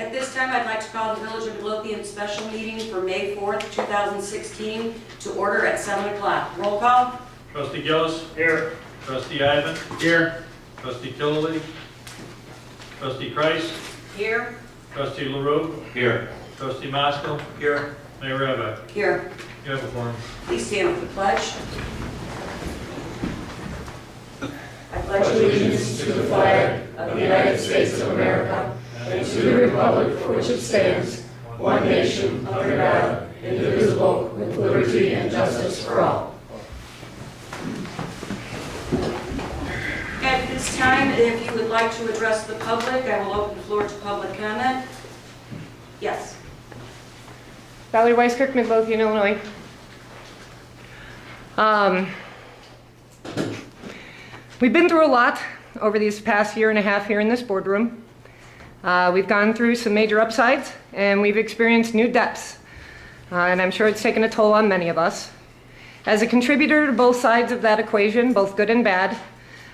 At this time, I'd like to call the Village of Midlothian special meeting for May 4th, 2016 to order at 7 o'clock. Roll call. Trustee Gillis. Here. Trustee Ivan. Here. Trustee Killily. Trustee Kreis. Here. Trustee LaRue. Here. Trustee Moskal. Here. Mayor Ryback. Here. You have a forum. Please stand for the pledge. I pledge allegiance to the flag of the United States of America and to the republic for which it stands, one nation, under God, indivisible, with liberty and justice for all. At this time, if you would like to address the public, I will open the floor to public comment. Yes. Valerie Weiskirk, Midlothian, Illinois. We've been through a lot over these past year and a half here in this boardroom. We've gone through some major upsides and we've experienced new depths. And I'm sure it's taken a toll on many of us. As a contributor to both sides of that equation, both good and bad,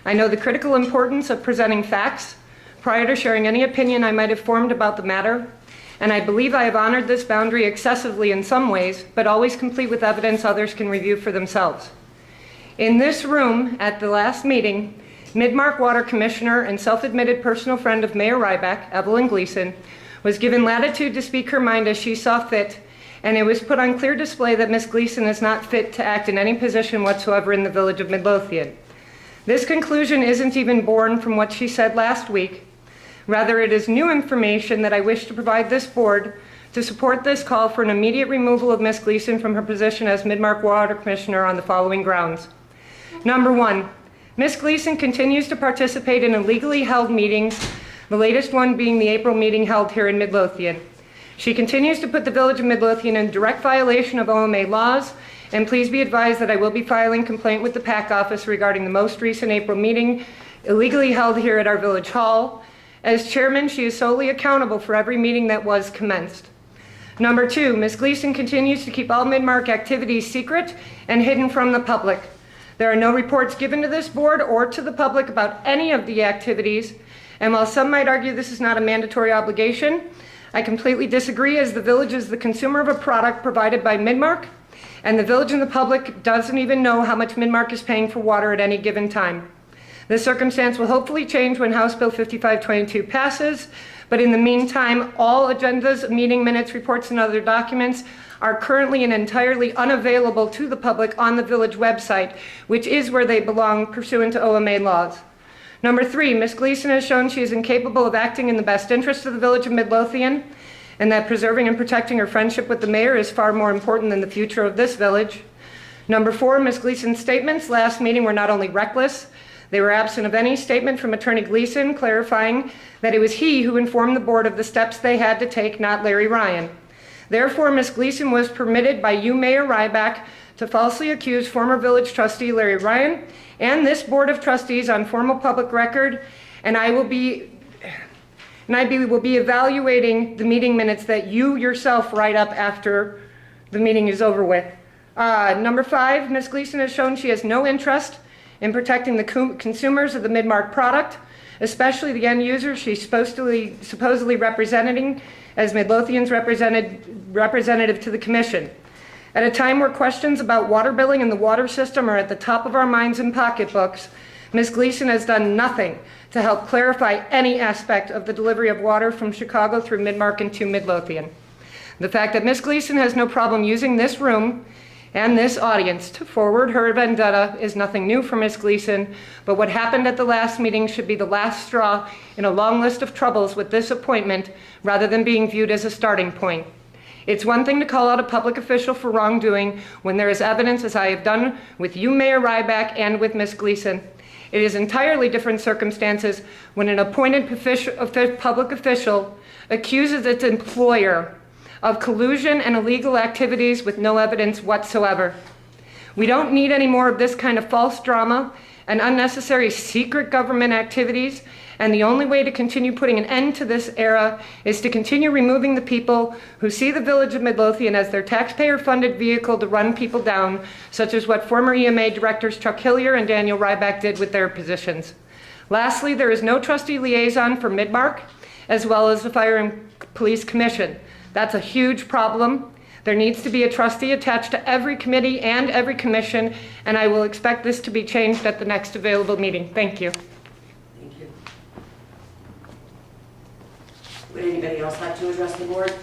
I know the critical importance of presenting facts prior to sharing any opinion I might have formed about the matter. And I believe I have honored this boundary excessively in some ways, but always complete with evidence others can review for themselves. In this room, at the last meeting, Midmark Water Commissioner and self-admitted personal friend of Mayor Ryback, Evelyn Gleason, was given latitude to speak her mind as she saw fit, and it was put on clear display that Ms. Gleason is not fit to act in any position whatsoever in the Village of Midlothian. This conclusion isn't even born from what she said last week. Rather, it is new information that I wish to provide this board to support this call for an immediate removal of Ms. Gleason from her position as Midmark Water Commissioner on the following grounds. Number one, Ms. Gleason continues to participate in illegally held meetings, the latest one being the April meeting held here in Midlothian. She continues to put the Village of Midlothian in direct violation of OMA laws, and please be advised that I will be filing complaint with the PAC office regarding the most recent April meeting illegally held here at our Village Hall. As chairman, she is solely accountable for every meeting that was commenced. Number two, Ms. Gleason continues to keep all Midmark activities secret and hidden from the public. There are no reports given to this board or to the public about any of the activities, and while some might argue this is not a mandatory obligation, I completely disagree, as the village is the consumer of a product provided by Midmark, and the village and the public doesn't even know how much Midmark is paying for water at any given time. This circumstance will hopefully change when House Bill 5522 passes, but in the meantime, all agendas, meeting minutes, reports, and other documents are currently and entirely unavailable to the public on the village website, which is where they belong pursuant to OMA laws. Number three, Ms. Gleason has shown she is incapable of acting in the best interest of the Village of Midlothian, and that preserving and protecting her friendship with the mayor is far more important than the future of this village. Number four, Ms. Gleason's statements last meeting were not only reckless, they were absent of any statement from Attorney Gleason clarifying that it was he who informed the board of the steps they had to take, not Larry Ryan. Therefore, Ms. Gleason was permitted by you, Mayor Ryback, to falsely accuse former village trustee Larry Ryan and this board of trustees on formal public record, and I will be evaluating the meeting minutes that you yourself write up after the meeting is over with. Number five, Ms. Gleason has shown she has no interest in protecting the consumers of the Midmark product, especially the end users she's supposedly representing as Midlothian's representative to the Commission. At a time where questions about water billing and the water system are at the top of our minds and pocketbooks, Ms. Gleason has done nothing to help clarify any aspect of the delivery of water from Chicago through Midmark and to Midlothian. The fact that Ms. Gleason has no problem using this room and this audience to forward her vendetta is nothing new for Ms. Gleason, but what happened at the last meeting should be the last straw in a long list of troubles with this appointment rather than being viewed as a starting point. It's one thing to call out a public official for wrongdoing when there is evidence, as I have done with you, Mayor Ryback, and with Ms. Gleason. It is entirely different circumstances when an appointed public official accuses its employer of collusion and illegal activities with no evidence whatsoever. We don't need any more of this kind of false drama and unnecessary secret government activities, and the only way to continue putting an end to this era is to continue removing the people who see the Village of Midlothian as their taxpayer-funded vehicle to run people down, such as what former EMA directors Chuck Hillier and Daniel Ryback did with their positions. Lastly, there is no trustee liaison for Midmark, as well as the fire and police commission. That's a huge problem. There needs to be a trustee attached to every committee and every commission, and I will expect this to be changed at the next available meeting. Thank you. Thank you. Would anybody else like to address the board?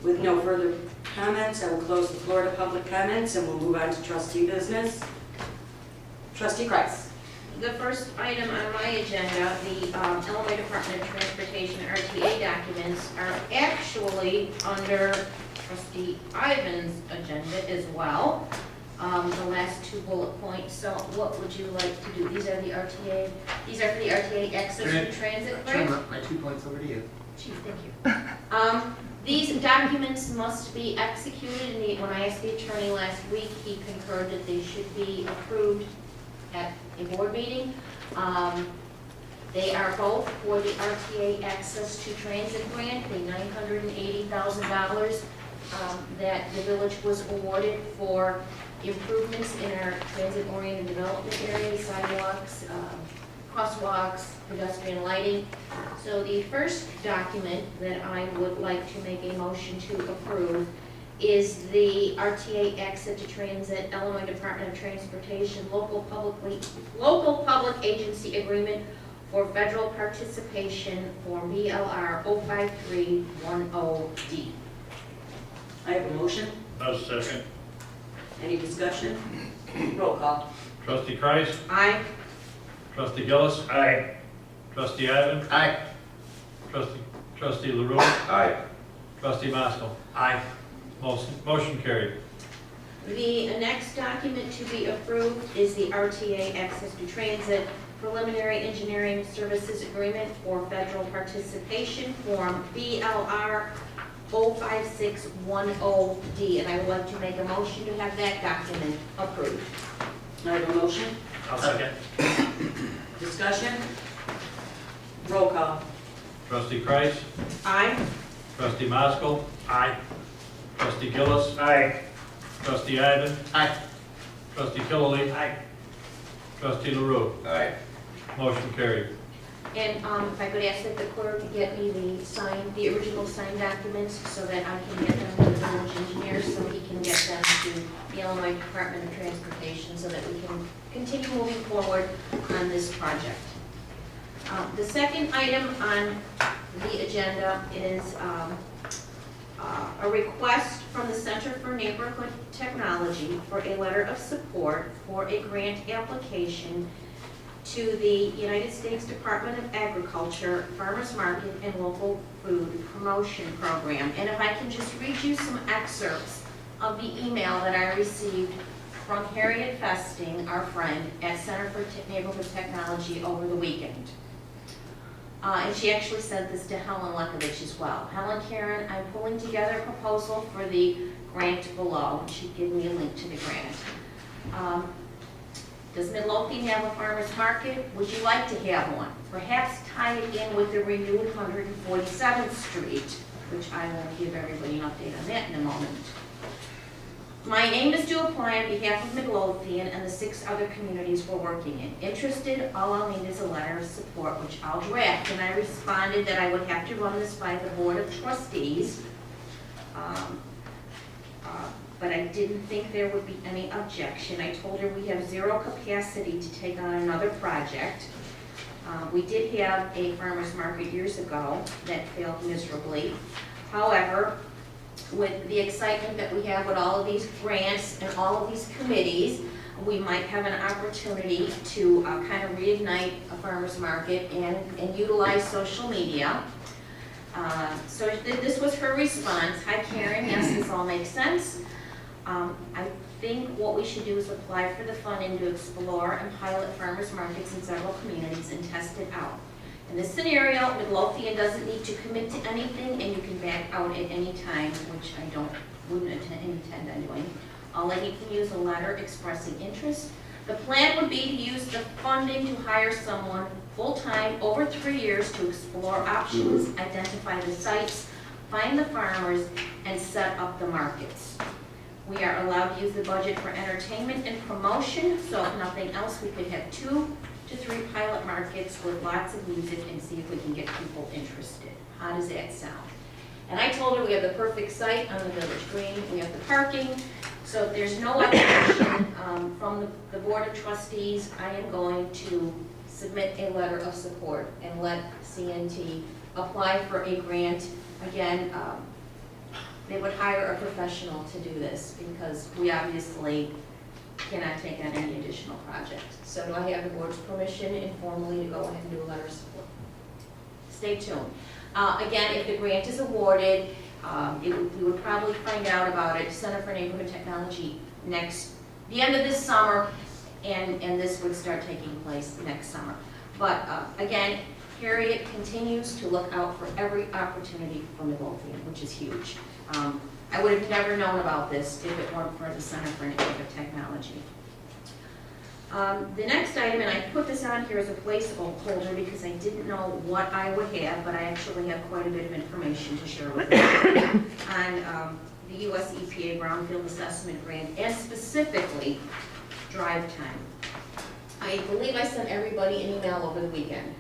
With no further comments, I will close the floor to public comments and we'll move on to trustee business. Trustee Kreis. The first item on my agenda, the Illinois Department of Transportation RTA documents are actually under Trustee Ivan's agenda as well. The last two bullet points. So what would you like to do? These are the RTA. These are for the RTA access to transit, right? My 2 points over to you. Chief, thank you. These documents must be executed, and when I asked the attorney last week, he concurred that they should be approved at a board meeting. They are both for the RTA Access to Transit Grant, the $980,000 that the village was awarded for improvements in our transit-oriented development areas, sidewalks, crosswalks, pedestrian lighting. So the first document that I would like to make a motion to approve is the RTA Access to Transit Illinois Department of Transportation Local Public Agency Agreement for federal participation for BLR 05310D. I have a motion. I'll second. Any discussion? Roll call. Trustee Kreis. Aye. Trustee Gillis. Aye. Trustee Ivan. Aye. Trustee LaRue. Aye. Trustee Maskell. Aye. Motion carried. The next document to be approved is the RTA Access to Transit Preliminary Engineering Services Agreement for Federal Participation Form BLR 05610D, and I would like to make a motion to have that document approved. I have a motion. I'll second. Discussion? Roll call. Trustee Kreis. Aye. Trustee Maskell. Aye. Trustee Gillis. Aye. Trustee Ivan. Aye. Trustee Killily. Aye. Trustee LaRue. Aye. Motion carried. And if I could ask that the clerk get me the original signed documents so that I can get them to the village engineer so he can get them to the Illinois Department of Transportation so that we can continue moving forward on this project. The second item on the agenda is a request from the Center for Neighborhood Technology for a letter of support for a grant application to the United States Department of Agriculture Farmers Market and Local Food Promotion Program. And if I can just read you some excerpts of the email that I received from Harriet Festing, our friend at Center for Neighborhood Technology over the weekend. And she actually sent this to Helen Lekovich as well. Helen, Karen, I'm pulling together a proposal for the grant below. She gave me a link to the grant. Does Midlothian have a farmer's market? Would you like to have one? Perhaps tie it in with the renewed 147th Street, which I will give everybody an update on that in a moment. My aim is to apply on behalf of Midlothian and the 6 other communities we're working in. Interested, all I'll need is a letter of support, which I'll draft. And I responded that I would have to run this by the Board of Trustees, but I didn't think there would be any objection. I told her we have 0 capacity to take on another project. We did have a farmer's market years ago that failed miserably. However, with the excitement that we have with all of these grants and all of these committees, we might have an opportunity to kind of reignite a farmer's market and utilize social media. So this was her response. Hi Karen, yes, this all makes sense. I think what we should do is apply for the funding to explore and pilot farmers markets in several communities and test it out. In this scenario, Midlothian doesn't need to commit to anything and you can back out at any time, which I wouldn't intend on doing. All I need from you is a letter expressing interest. The plan would be to use the funding to hire someone full-time over 3 years to explore options, identify the sites, find the farmers, and set up the markets. We are allowed to use the budget for entertainment and promotion, so if nothing else, we could have 2 to 3 pilot markets with lots of music and see if we can get people interested. How does that sound? And I told her we have the perfect site on the village green, we have the parking, so if there's no objection from the Board of Trustees, I am going to submit a letter of support and let CNT apply for a grant. Again, they would hire a professional to do this because we obviously cannot take on any additional project. So do I have the board's permission informally to go ahead and do a letter of support? Stay tuned. Again, if the grant is awarded, we would probably find out about it, Center for Neighborhood Technology, the end of this summer, and this would start taking place next summer. But again, Harriet continues to look out for every opportunity for Midlothian, which is huge. I would have never known about this if it weren't for the Center for Neighborhood Technology. The next item, and I put this on here as a placeholder because I didn't know what I would have, but I actually have quite a bit of information to share with you on the US EPA Brownfield Assessment Grant, and specifically drive time. I believe I sent everybody an email over the weekend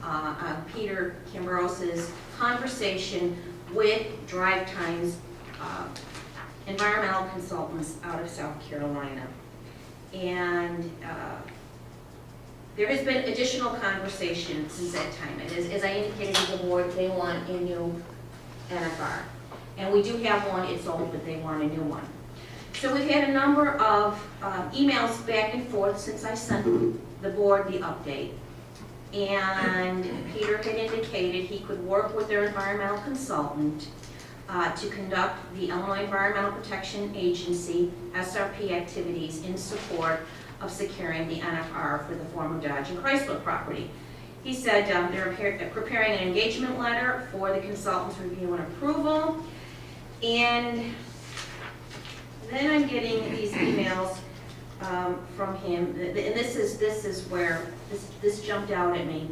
on Peter Cambros's conversation with Drive Time's environmental consultants out of South Carolina. And there has been additional conversation since that time. And as I indicated to the board, they want a new NFR. And we do have one, it's old, but they want a new one. So we've had a number of emails back and forth since I sent the board the update. And Peter had indicated he could work with their environmental consultant to conduct the Illinois Environmental Protection Agency SRP activities in support of securing the NFR for the former Dodge and Chrysler property. He said they're preparing an engagement letter for the consultant's review and approval. And then I'm getting these emails from him, and this is where this jumped out at me.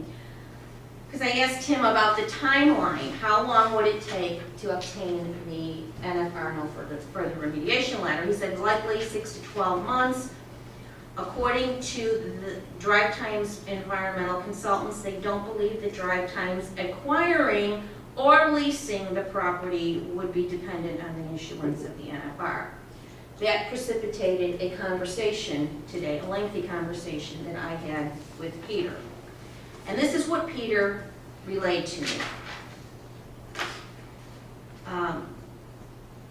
Because I asked him about the timeline. How long would it take to obtain the NFR, no further remediation letter? He said likely 6 to 12 months. According to the Drive Time's environmental consultants, they don't believe that Drive Time's acquiring or leasing the property would be dependent on the issuance of the NFR. That precipitated a conversation today, a lengthy conversation that I had with Peter. And this is what Peter relayed to me.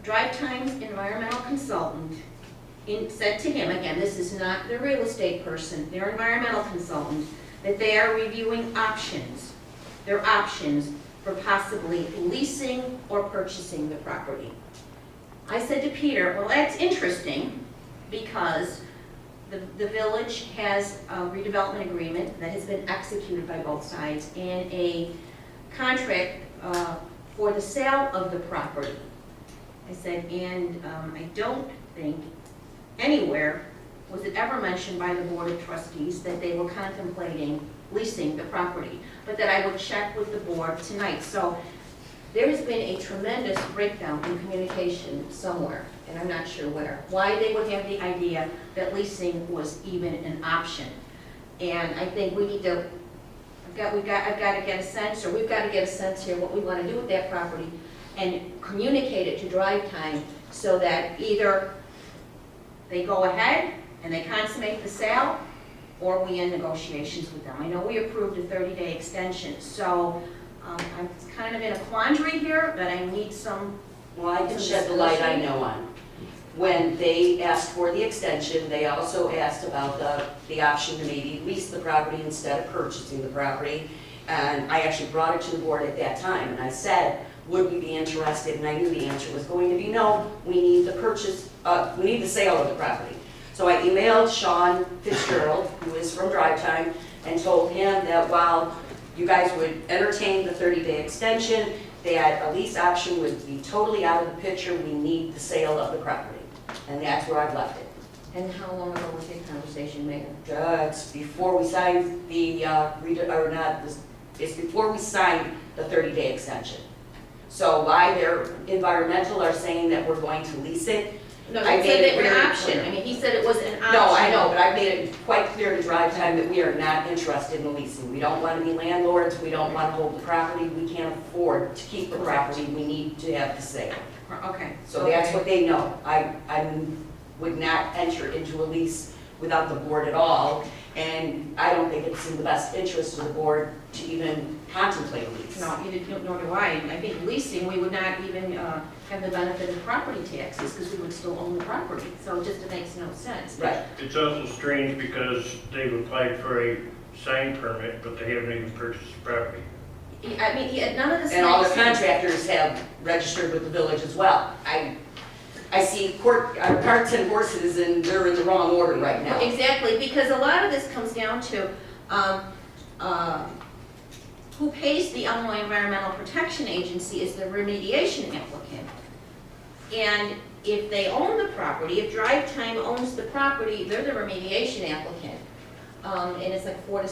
Drive Time's environmental consultant said to him, again, this is not the real estate person, their environmental consultant, that they are reviewing options, their options for possibly leasing or purchasing the property. I said to Peter, well, that's interesting because the village has a redevelopment agreement that has been executed by both sides and a contract for the sale of the property. I said, and I don't think anywhere was it ever mentioned by the Board of Trustees that they were contemplating leasing the property, but that I would check with the board tonight. So there has been a tremendous breakdown in communication somewhere, and I'm not sure where. Why they would have the idea that leasing was even an option. And I think we need to, I've got to get a sense, or we've got to get a sense here what we want to do with that property and communicate it to Drive Time so that either they go ahead and they consummate the sale, or we end negotiations with them. I know we approved a 30-day extension, so I'm kind of in a quandary here, but I need some. Well, I can shed the light I know on. When they asked for the extension, they also asked about the option to maybe lease the property instead of purchasing the property. And I actually brought it to the board at that time, and I said, would we be interested? And I knew the answer was going to be no, we need the purchase, we need the sale of the property. So I emailed Sean Fitzgerald, who is from Drive Time, and told him that while you guys would entertain the 30-day extension, that a lease option would be totally out of the picture. We need the sale of the property. And that's where I've left it. And how long ago was that conversation, Mayor? It's before we signed the, it's before we signed the 30-day extension. So why their environmental are saying that we're going to lease it, No, I he made said it they were an very option. clear. I mean, he said it was an option. No, I know, but I made it quite clear to Drive Time that we are not interested in leasing. We don't want to be landlords, we don't want to hold the property, we can't afford to keep the property, we need to have the sale. Okay. So that's okay. what they know. I would not enter into a lease without the board at all, and I don't think it's in the best interest of the board to even contemplate a lease. No, nor do I. I think leasing, we would not even have the benefit of property taxes because we would still own the property. So it just makes no sense. Right. It's also strange because they've applied for a sign permit, but they haven't even purchased the property. I mean, none of this And all the makes sense. contractors have registered with the village as well. I see carts and horses, and they're in the wrong order right now. Exactly, because a lot of this comes down to who pays the Illinois Environmental Protection Agency is the remediation applicant. And if they own the property, if Drive Time owns the property, they're the remediation applicant. And it's like $4,000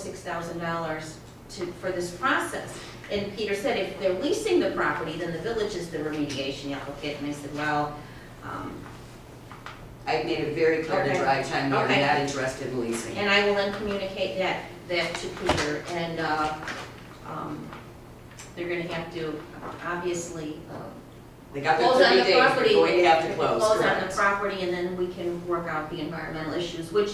to $6,000 for this process. And Peter said if they're leasing the property, then the village is the remediation applicant. And I said, well, I made it very clear to Okay. Drive Time we are Okay. not interested in leasing. and I will then communicate that to Peter. And they're gonna have to, obviously, They got their close on 30 the days, they're property. going to have to close, on the correct. property, and then we can work out the environmental issues, which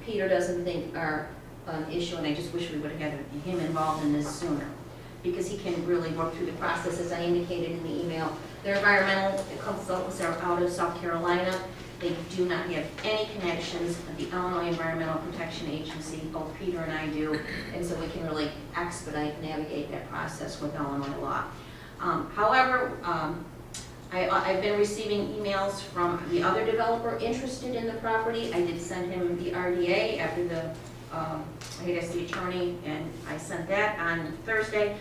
Peter doesn't think are an issue, and I just wish we would have had him involved in this sooner, because he can really work through the process, as I indicated in the email. Their environmental consultants are out of South Carolina. They do not have any connections with the Illinois Environmental Protection Agency, both Peter and I do, and so we can really expedite, navigate that process with Illinois law. However, I've been receiving emails from the other developer interested in the property. I did send him the RDA after I had asked the attorney, and I sent that on Thursday.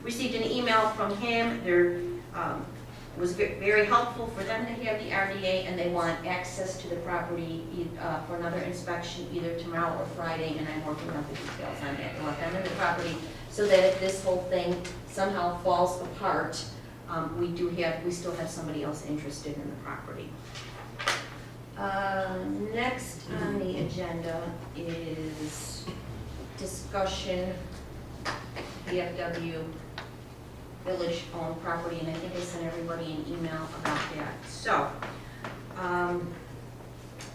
Received an email from him. It was very helpful for them to have the RDA, and they want access to the property for another inspection either tomorrow or Friday, and I'm working out the details on that. They want them in the property so that if this whole thing somehow falls apart, we still have somebody else interested in the property. Next on the agenda is discussion VFW village-owned property, and I think I sent everybody an email about that. So,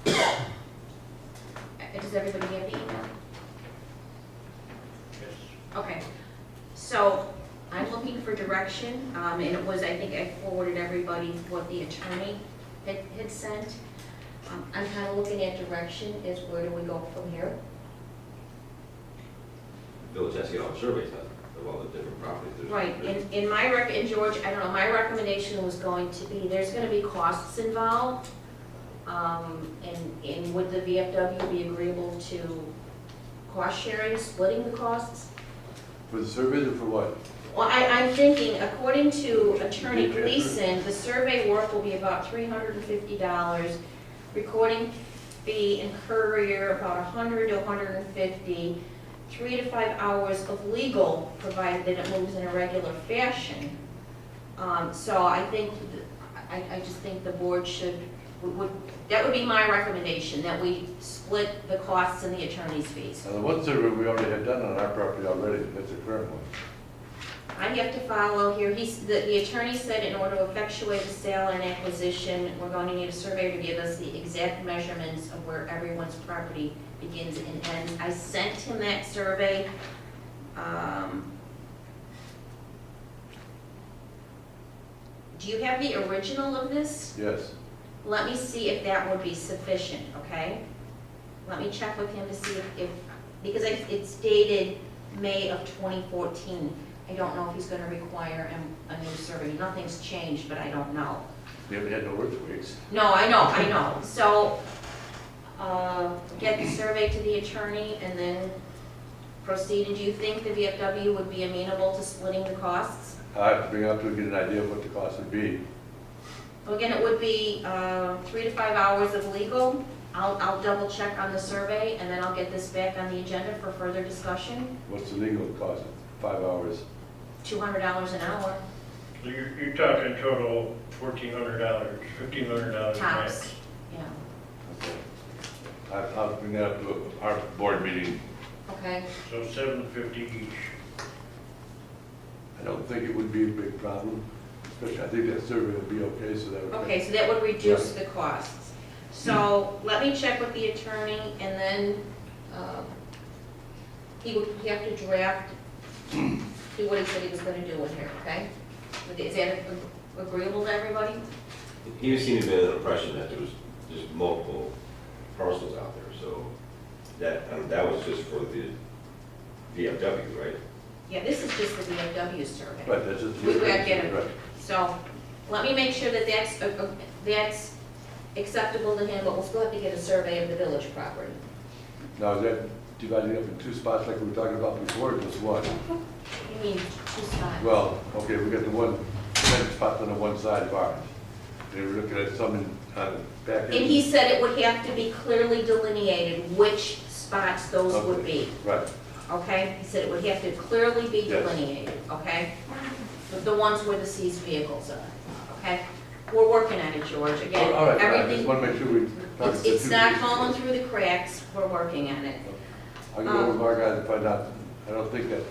does everybody have the email? Yes. Okay, so I'm looking for direction, and it was, I think I forwarded everybody what the attorney had sent. I'm kind of looking at direction, is where do we go from here? Village has to get all the surveys done of all the different properties. Right, and George, I don't know, my recommendation was going to be, there's gonna be costs involved. And would the VFW be agreeable to cost sharing, splitting the costs? For the surveys or for what? Well, I'm thinking, according to Attorney Gleason, the survey work will be about $350, recording fee and courier about $100 to $150, 3 to 5 hours of legal, provided that it moves in a regular fashion. So I think, I just think the board that would be my recommendation, that we split the costs and the attorney's fees. Now, the one survey we already had done on our property already, that's the current one. I have to follow here, the attorney said in order to effectuate the sale and acquisition, we're going to need a surveyor to give us the exact measurements of where everyone's property begins and ends. I sent him that survey. Do you have the original of this? Yes. Let me see if that would be sufficient, okay? Let me check with him to see if because it's dated May of 2014. I don't know if he's gonna require a new survey. Nothing's changed, but I don't know. We haven't had no earthquakes. No, I know. So, get the survey to the attorney and then proceed. And do you think the VFW would be amenable to splitting the costs? I have to bring it up to get an idea of what the cost would be. Well, again, it would be 3 to 5 hours of legal. I'll double check on the survey and then I'll get this back on the agenda for further discussion. What's the legal cost? 5 hours. $200 an hour, So you're talking total $1,400, $1,500 tops. max. Yeah, I'll bring that up to our board meeting. okay. So $750 each. I don't think it would be a big problem, especially, I think that survey would be okay, so that would. Okay, so that would reduce the costs. So let me check with the attorney, and then he would have to draft, do what he said he was gonna do in here, okay? Is that agreeable to everybody? He seemed to be under the impression that there was just multiple parcels out there, so that, I mean, that was just for the VFW, right? Yeah, this is just the VFW survey. Right, that's just. We gotta get it. Right. So let me make sure that that's acceptable to him, but we'll still have to get a survey of the village property. Now, is that divided up in two spots like we were talking about before, or just one? You mean two spots? Well, okay, we got the one, 10 spots on the one side of ours. They were looking at some on the back end. And he said it would have to be clearly delineated which spots those would be, Right, okay? He said it would have to clearly be Yes. delineated, okay? The ones where the seized vehicles are, okay? We're working on it, George, again, all right, I just everything, want to make sure we. it's not falling through the cracks, we're working on it. I'll go over with our guys and find out. I don't think that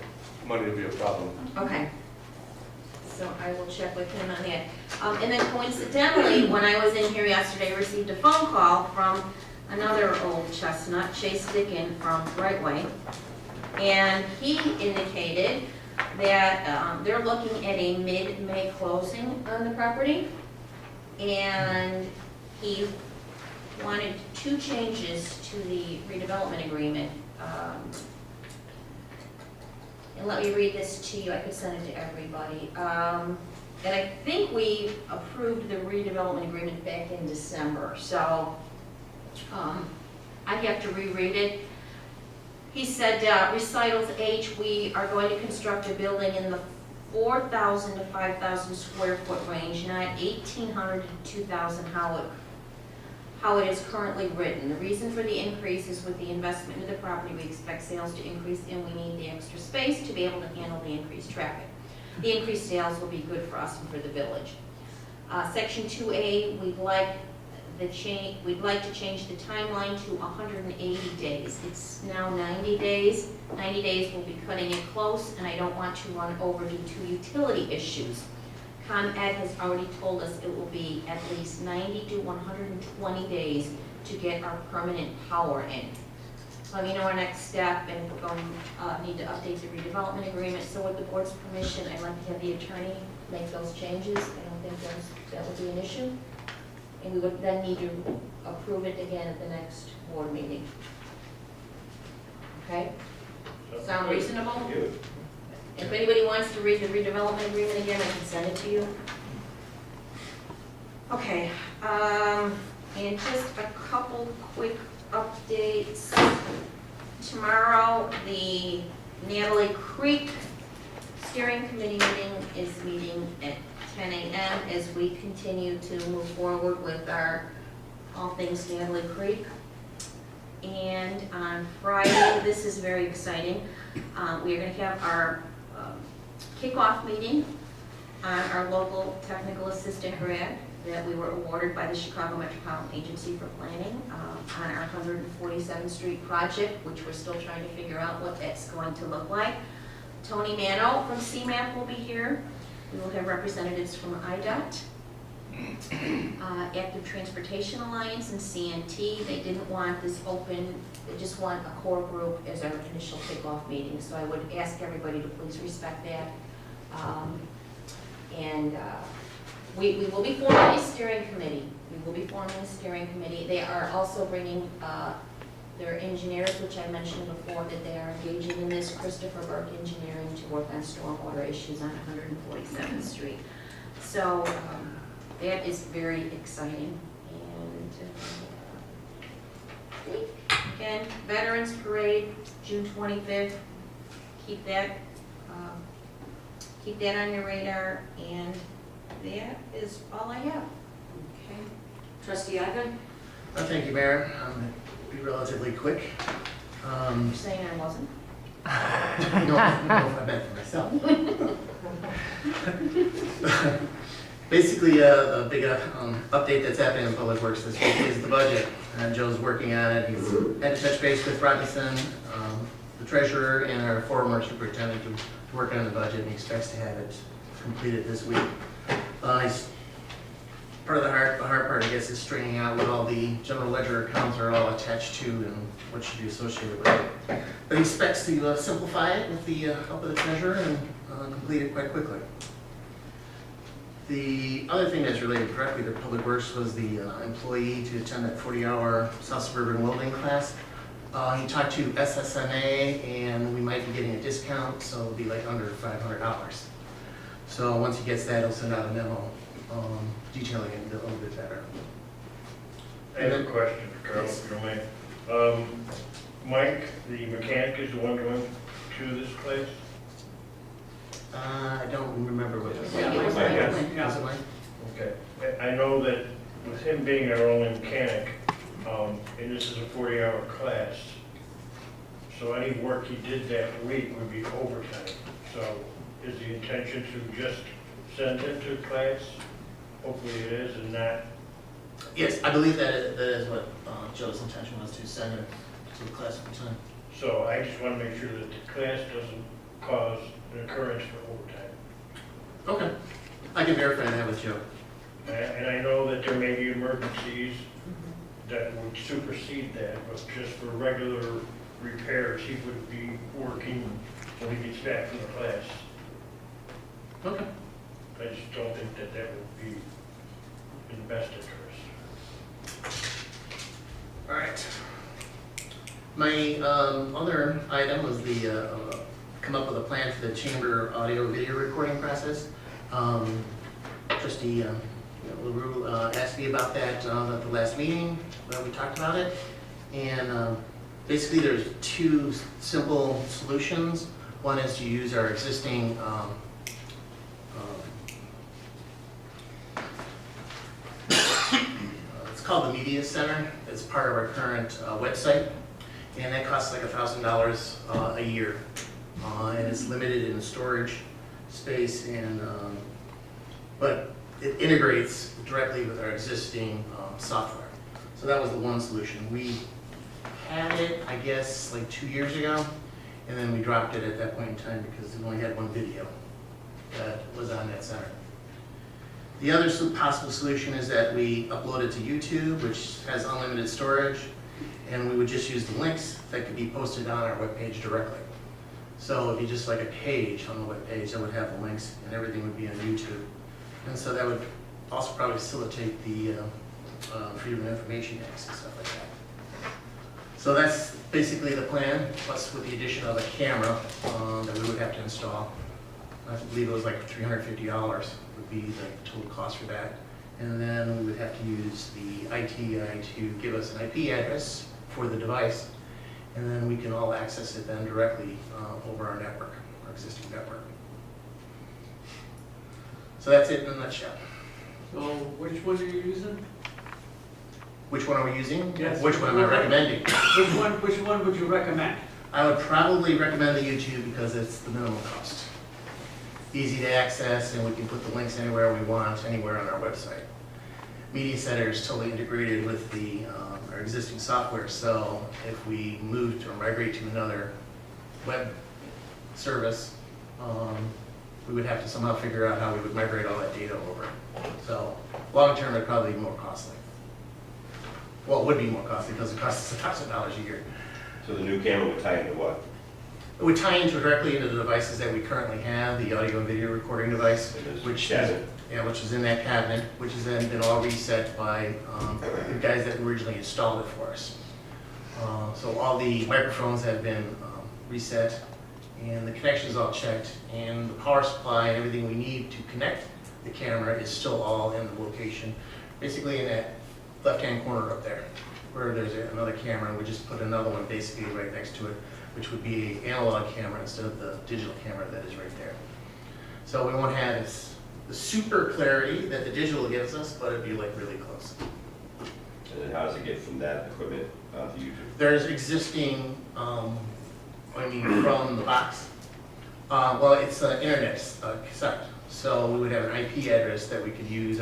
money will be a problem. Okay. So I will check with him on that. And then coincidentally, when I was in here yesterday, I received a phone call from another old chestnut, Chase Dickin from Brightway. And he indicated that they're looking at a mid-May closing on the property. And he wanted 2 changes to the redevelopment agreement. And let me read this to you, I could send it to everybody. And I think we approved the redevelopment agreement back in December, so I have to reread it. He said, recitals H, we are going to construct a building in the 4,000 to 5,000 square foot range, not 1,800 to 2,000 how it is currently written. The reason for the increase is with the investment into the property, we expect sales to increase and we need the extra space to be able to handle the increased traffic. The increased sales will be good for us and for the village. Section 2A, we'd like to change the timeline to 180 days. It's now 90 days. 90 days will be cutting it close, and I don't want to run over due to utility issues. ComEd has already told us it will be at least 90 to 120 days to get our permanent power in. Let me know our next step, and we're going to need to update the redevelopment agreement. So with the board's permission, I'd like to have the attorney make those changes. I don't think that would be an issue. And we would then need to approve it again at the next board meeting. Okay? Sound reasonable? Yeah. If anybody wants to read the redevelopment agreement again, I can send it to you. Okay, and just a couple quick updates. Tomorrow, the Natalie Creek Steering Committee meeting is meeting at 10 a.m. as we continue to move forward with our all things Natalie Creek. And on Friday, this is very exciting, we are going to have our kickoff meeting on our local technical assistant grant that we were awarded by the Chicago Metropolitan Agency for Planning on our 147th Street project, which we're still trying to figure out what that's going to look like. Tony Mano from CMAP will be here. We will have representatives from IDOT, Active Transportation Alliance, and CNT. They didn't want this open, they just want a core group as our initial kickoff meeting. So I would ask everybody to please respect that. We will be forming a steering committee. We will be forming a steering committee. They are also bringing their engineers, which I mentioned before, that they are engaging in this, Christopher Burke Engineering, to work on stormwater issues on 147th Street. So that is very exciting. And again, Veterans Parade, June 25th. Keep that on your radar, and that is all I have. Okay. Trustee Ivan? Thank you, Mayor. Be relatively quick. You're saying I wasn't? No, I meant for myself. Basically, a big update that's happening in Public Works this week is the budget. Joe's working on it. He's had to touch base with Robinson, the treasurer, and our former superintendent to work on the budget, and he expects to have it completed this week. Part of the hard part, I guess, is straightening out what all the general ledger accounts are all attached to and what should be associated with it. But he expects to simplify it with the help of the treasurer and complete it quite quickly. The other thing that's related directly to Public Works was the employee to attend that 40-hour South Suburban welding class. He talked to SSNA, and we might be getting a discount, so it'll be like under $500. So once he gets that, he'll send out a memo detailing it a little bit better. I have a question for Carl, if you don't mind. Mike, the mechanic, is the one going to this class? I don't remember what this Yeah, was. Mike, yes. Was it Mike? Okay. I know that with him being our only mechanic, and this is a 40-hour class, so any work he did that week would be overtime. So is the intention to just send him to class? Hopefully it is, and not. Yes, I believe that is what Joe's intention was, to send him to the class full time. So I just want to make sure that the class doesn't cause an occurrence for overtime. Okay. I can verify that with Joe. And I know that there may be emergencies that would supersede that, but just for regular repairs, he would be working when he gets back from the class. Okay. I just don't think that that would be in the best interest. All right. My other item was the come up with a plan for the chamber audio video recording process. Trustee LaRue asked me about that at the last meeting when we talked about it. And basically there's two simple solutions. One is to use our existing it's called the Media Center. It's part of our current website, and that costs like $1,000 a year. And it's limited in storage space, and but it integrates directly with our existing software. So that was the one solution. We had it, I guess, like 2 years ago, and then we dropped it at that point in time because we only had one video that was on that center. The other possible solution is that we upload it to YouTube, which has unlimited storage, and we would just use the links that could be posted on our webpage directly. So it'd be just like a page on the webpage that would have the links, and everything would be on YouTube. And so that would also probably facilitate the Freedom of Information Acts and stuff like that. So that's basically the plan, plus with the addition of a camera that we would have to install. I believe it was like $350 would be the total cost for that. And then we would have to use the ITI to give us an IP address for the device. And then we can all access it then directly over our network, our existing network. So that's it in a nutshell. So which one are you using? Which one are we using? Yes. Which one am I recommending? Which one would you recommend? I would probably recommend the YouTube because it's the minimum cost. Easy to access, and we can put the links anywhere we want, anywhere on our website. Media Center is totally integrated with the our existing software, so if we move to or migrate to another web service, we would have to somehow figure out how we would migrate all that data over. So long term, it'd probably be more costly. Well, it would be more costly because it costs us $1,000 a year. So the new camera would tie into what? It would tie into directly into the devices that we currently have, the audio and video recording device, which is in that cabinet, which has then been all reset by the guys that originally installed it for us. So all the microphones have been reset, and the connections all checked, and the power supply and everything we need to connect the camera is still all in the location, basically in that left-hand corner up there, where there's another camera, and we just put another one basically right next to it, which would be an analog camera instead of the digital camera that is right there. So we won't have the super clarity that the digital gives us, but it'd be like really close. And then how does it get from that equipment to YouTube? There's existing, from the box. Well, it's an internet cassette. So we would have an IP address that we could use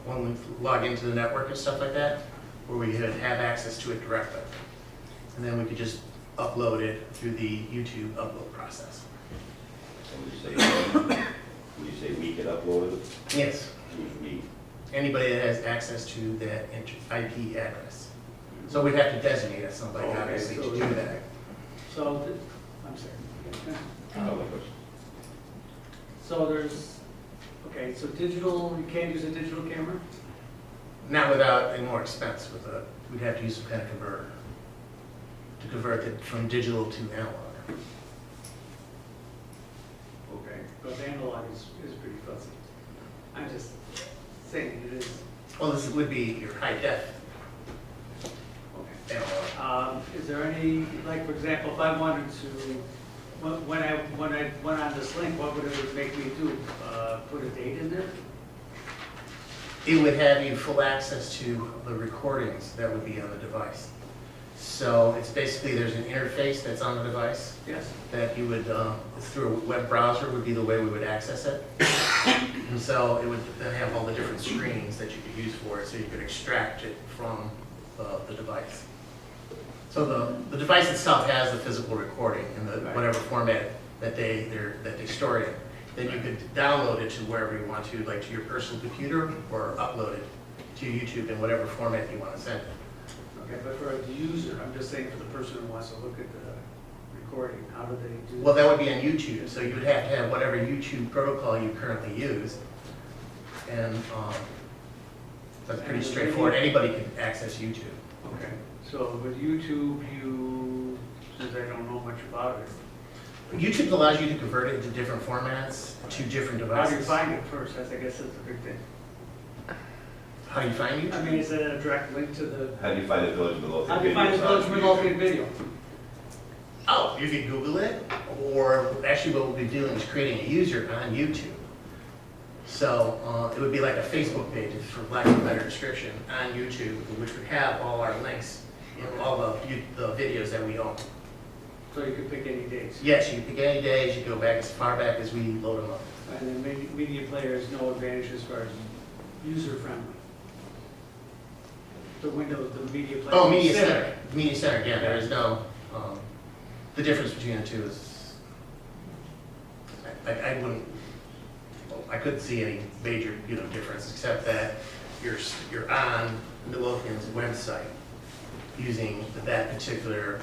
when we log into the network and stuff like that, where we could have access to it directly. And then we could just upload it through the YouTube upload process. When you say we can upload it, Yes, who's we? anybody that has access to that IP address. So we'd have to designate as somebody, Okay, obviously, so- to do that. So, I'm sorry. Other questions? So there's, okay, so digital, you can't use a digital camera? Not without any more expense we'd have to use some kind of converter to convert it from digital to analog. Okay, but the analog is pretty fuzzy. I'm just saying it is, Well, this would be your high def okay. analog. Is there any, like, for example, if I wanted to, when I went on this link, what would it make me do? Put a date in there? It would have you full access to the recordings that would be on the device. So it's basically, there's an interface that's on the device Yes. that you would, through a web browser would be the way we would access it. And so it would then have all the different screens that you could use for it, so you could extract it from the device. So the device itself has the physical recording in the Right. whatever format that they store it in. Then you could download it to wherever you want to, like to your personal computer, or upload it to YouTube in whatever format you want to send it. Okay, but for the user, I'm just saying for the person who wants to look at the recording, how do they do? Well, that would be on YouTube, so you would have to have whatever YouTube protocol you currently use. And that's pretty straightforward. Anybody can access YouTube. Okay, so with YouTube, since I don't know much about it, YouTube allows you to convert it into different formats to different how devices. do you find it first? I guess that's a big thing. How do you find YouTube? I mean, is it a direct link to the, How do you find the Village of Midlothian? how do you find the Village Midlothian video? Oh, you can Google it, or actually what we'll be doing is creating a user on YouTube. So it would be like a Facebook page, for lack of a better description, on YouTube, which would have all our links, all the videos that we own. So you can pick any dates. Yes, you can pick any days, you go back as far back as we load them up. And then media player has no advantage as far as user friendly. The Windows, the media player. Oh, Media Center, Media Center, yeah, there is no, the difference between the two is, I wouldn't, well, I couldn't see any major, difference, except that you're on Midlothian's website using that particular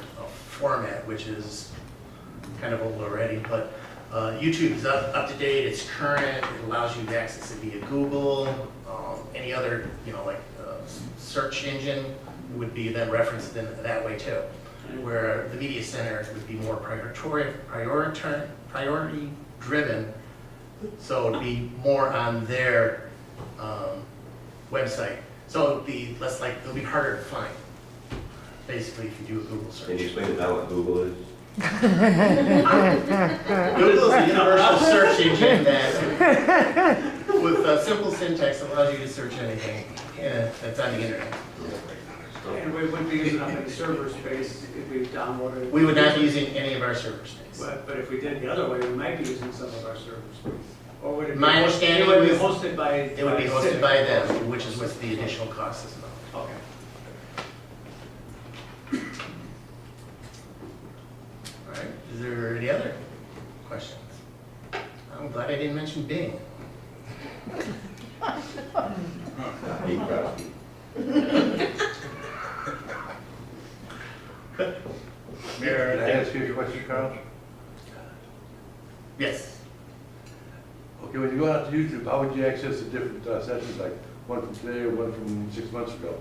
format, which is kind of old already, but YouTube is up to date, it's current, it allows you to access it via Google, any other, like search engine would be then referenced in that way too. Where the Media Center would be more priority driven, so it would be more on their website. So it would be less like, it'll be harder to find, basically, if you do a Google search. Can you explain to now what Google is? Google is the universal search engine that, with simple syntax, allows you to search anything that's on the internet. And we wouldn't be using up any server space if we downloaded. We would not be using any of our server space. But if we did the other way, we might be using some of our server space. Or would it be? My understanding It would be was- hosted by. It would be hosted by them, which is what the additional cost is about. Okay. All right, is there any other questions? I'm glad I didn't mention Bing. Hey, Crosby. Mayor, Can I ask you a question, Carl? Yes. Okay, when you go out to YouTube, how would you access the different sessions, like one from today or one from 6 months ago?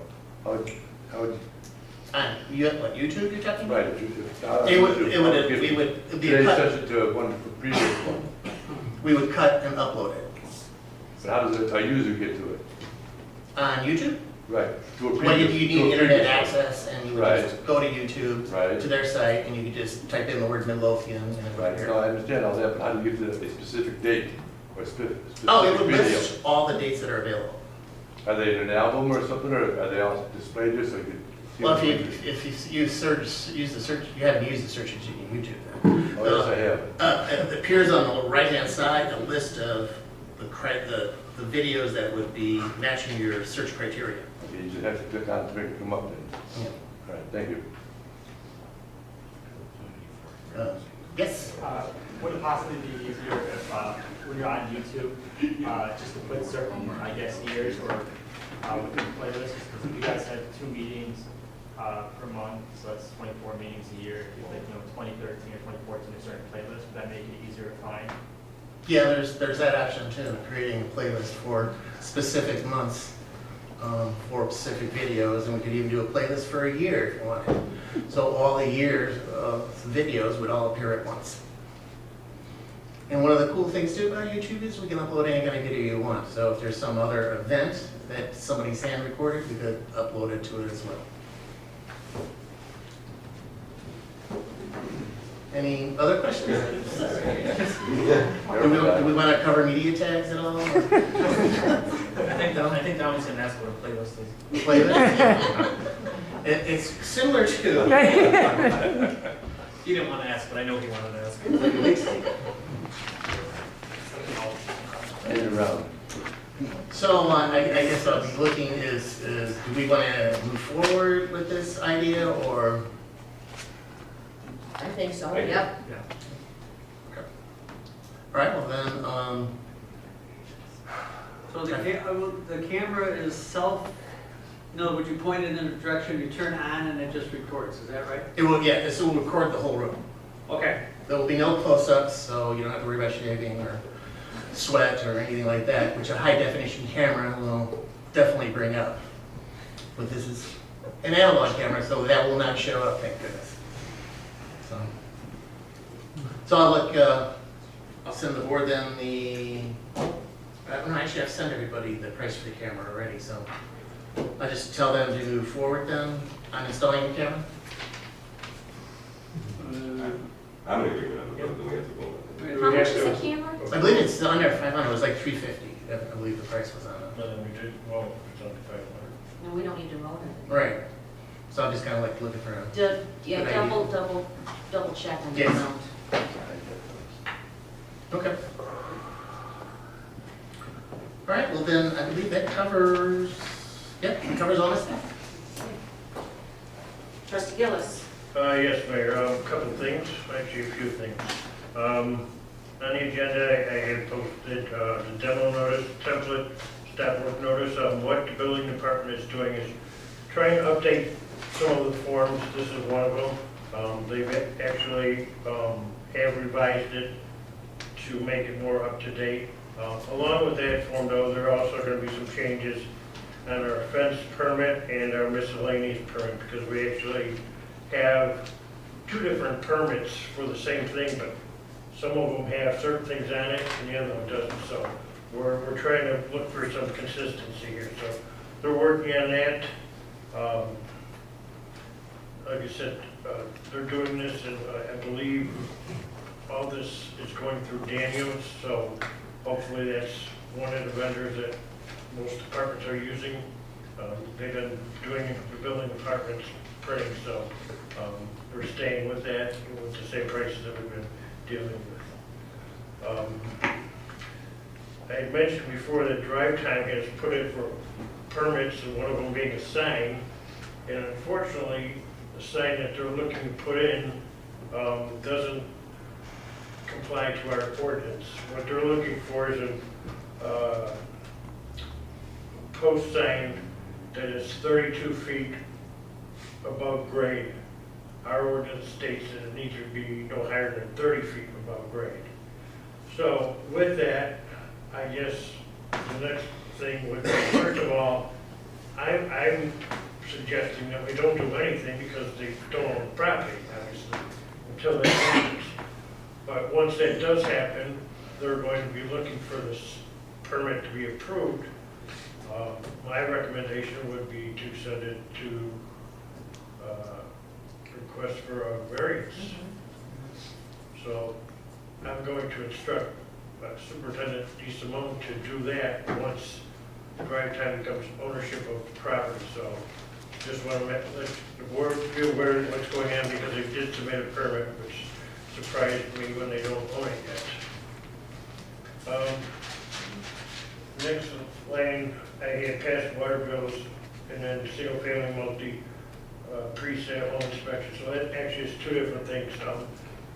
How would you, What, YouTube you're talking about? right, It would, we would, it'd be a today's cut, session to one from previous one? we would cut and upload it. But how does a user get to it? On YouTube? Right, to a previous. Well, you to a need previous internet one. access, and you would Right. just go to YouTube, Right. to their site, and you could just type in the word Midlothian, and it would Right, appear. no, I understand all that, but how do you get to a specific date or specific Oh, it would video? list all the dates that are available. Are they in an album or something, or are they all displayed there so you could Well, if you use the search, you haven't used the search engine in YouTube then. Oh, yes, I have. It appears on the right-hand side, a list of the videos that would be matching your search criteria. Okay, you just have to click on it to make it come up then. Yeah. All right, thank you. Yes? Would it possibly be easier if, when you're on YouTube, just to put certain, I guess, years or within playlists? Because if you guys had 2 meetings per month, so that's 24 meetings a year. If you like, 2013 or 2014, a certain playlist, would that make it easier to find? Yeah, there's that option too, creating a playlist for specific months, for specific videos, and we could even do a playlist for a year if you wanted. So all the years of videos would all appear at once. And one of the cool things too about YouTube is we can upload any kind of video you want. So if there's some other event that somebody's hand recorded, we could upload it to it as well. Any other questions? Do we want to cover media tags at all? I think that one's going to ask what a playlist is. Playlist? It's similar to. He didn't want to ask, but I know he wanted to ask. And around. So I guess I'll be looking is do we want to move forward with this idea or? I think so, I do. yep. All right, well then, So the camera is would you point it in a direction, you turn on and it just records, is that right? it will, yeah, this will record the whole room. Okay. There will be no close-ups, so you don't have to worry about shaving or sweat or anything like that, which a high-definition camera will definitely bring up. But this is an analog camera, so that will not show up, thank goodness. So I'll send the board then actually I've sent everybody the price for the camera already, so I just tell them to move forward then on installing the camera. I'm in agreement on the way to go. How much is the camera? I believe it's under 500, it was like 350, I believe the price was on it. No, then we did, well, it's under 500. No, we don't need to vote on it. Right, so I'm just kind of like looking for a, Yeah, Good idea. double check on the Yes. amount. okay. All right, well then, I believe that covers, yep, it covers all my stuff. Trustee Gillis. Yes, Mayor, a couple things, actually a few things. On the agenda, I had posted the demo notice, template, stop work notice. What the building department is doing is trying to update some of the forms. This is one of them. They've actually have revised it to make it more up to date. Along with that form though, there are also going to be some changes on our fence permit and our miscellaneous permit, because we actually have 2 different permits for the same thing, but some of them have certain things on it and the other one doesn't. So we're trying to look for some consistency here. So they're working on that. Like I said, they're doing this, and I believe all this is going through Daniels, so hopefully that's one of the vendors that most departments are using. They've been doing the building department's printing, so we're staying with that, with the same prices that we've been dealing with. I had mentioned before that Drive Time has put in for permits, and one of them being a sign, and unfortunately, the sign that they're looking to put in doesn't comply to our ordinance. What they're looking for is a post sign that is 32 feet above grade. Our ordinance states that it needs to be no higher than 30 feet above grade. So with that, I guess the next thing would be, first of all, I'm suggesting that we don't do anything because they don't own the property, obviously, until that happens. But once that does happen, they're going to be looking for this permit to be approved. My recommendation would be to send it to request for a variance. So I'm going to instruct Superintendent DeSimone to do that once Drive Time becomes ownership of the property. So just want to let the board be aware of what's going on because they did submit a permit, which surprised me when they don't own it yet. Next line, I had passed water bills and then single family multi pre-sale home inspection. So that actually is two different things.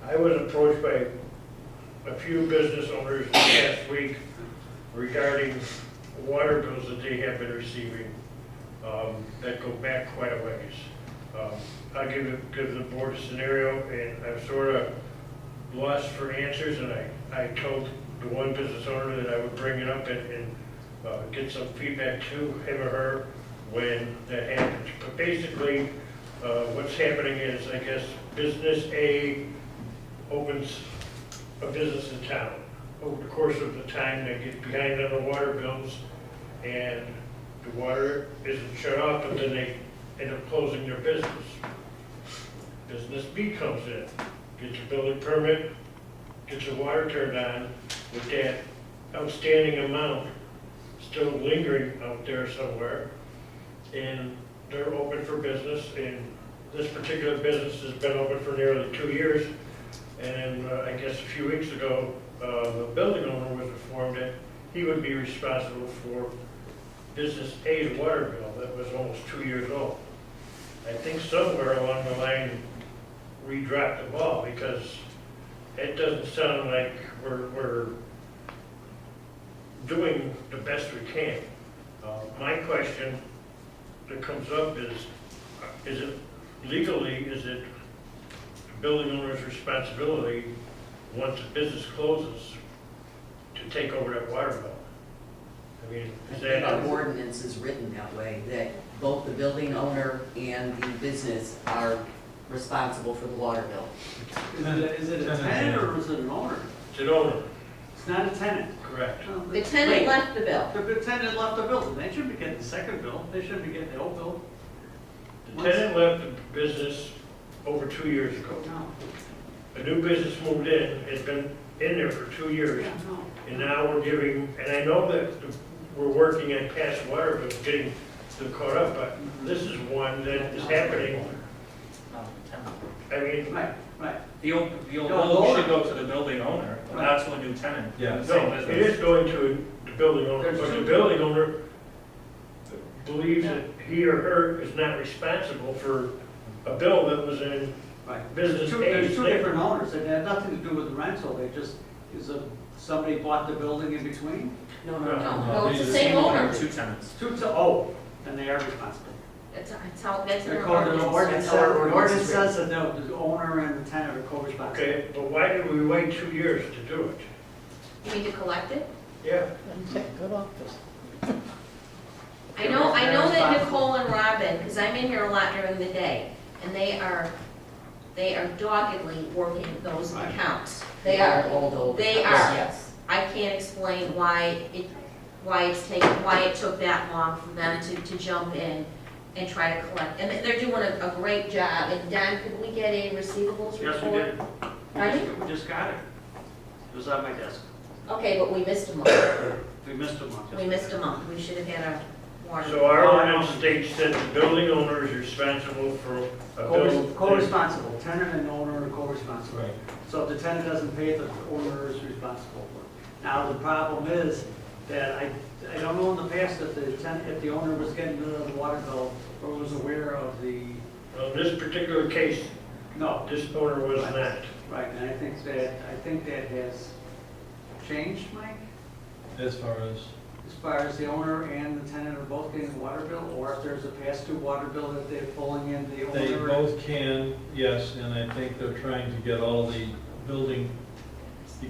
I was approached by a few business owners the past week regarding water bills that they have been receiving that go back quite a ways. I'll give the board a scenario, and I'm sort of lost for answers, and I told the one business owner that I would bring it up and get some feedback to him or her when that happens. But basically, what's happening is, I guess, business A opens a business in town. Over the course of the time, they get behind on the water bills, and the water isn't shut off, but then they end up closing their business. Business B comes in, gets a building permit, gets the water turned on, with that outstanding amount still lingering out there somewhere, and they're open for business, and this particular business has been open for nearly 2 years, and I guess a few weeks ago, the building owner was informed that he would be responsible for business A's water bill that was almost 2 years old. I think somewhere along the line, we dropped the ball, because it doesn't sound like we're doing the best we can. My question that comes up is it legally, is it the building owner's responsibility, once a business closes, to take over that water bill? I mean, I is think our that, ordinance is written that way, that both the building owner and the business are responsible for the water bill. Is it a tenant or is it an owner? it's an owner? It's not a tenant. Correct. The tenant left the bill. The tenant left the building, they shouldn't be getting the second bill, they shouldn't be getting the old bill. The tenant left the business over 2 years ago. No, A new business moved in, it's been in there for 2 years, yeah, no. and now we're giving, and I know that we're working on past water bills, getting them caught up, but this is one that is happening. I mean, Right, right. The old No, bill should go to the building owner, not to a new tenant. Yeah. Same no, it business. is going to the building owner, There's but the two- building owner believes that he or her is not responsible for a bill that was in Right. business There's A's two name. different owners, and it had nothing to do with the rental, they just, somebody bought the building in between? No, No, it's these the are same owner. Two tenants. And they are responsible. That's how, that's in The our code, the ordinance. ordinance That's how our says, ordinance is that the owner and the tenant are co-responsible. Okay, but why did we wait 2 years to do it? You mean to collect it? Yeah, I know They're that responsible. Nicole and Robin, because I'm in here a lot during the day, and they are doggedly working those Right. accounts. They are. They are. Yes. I can't explain why it took that long for them to jump in and try to collect. And they're doing a great job. And Don, could we get a receivables report? Yes, we did. Pardon? We just got it. It was on my desk. Okay, but we missed a month. We missed a month. We missed a month. We should have had a water. so our ordinance states that the building owner is responsible for a bill. Co-responsible, tenant and owner are co-responsible. Right. So if the tenant doesn't pay, the owner is responsible for it. Now, the problem is that I don't know in the past if the owner was getting rid of the water bill or was aware of the, In this particular case, no, this owner was not. right, and I think that has changed, Mike, As far as far as the owner and the tenant are both getting the water bill, or if there's a past-due water bill that they're pulling in the owner. they both can, yes, and I think they're trying to get all the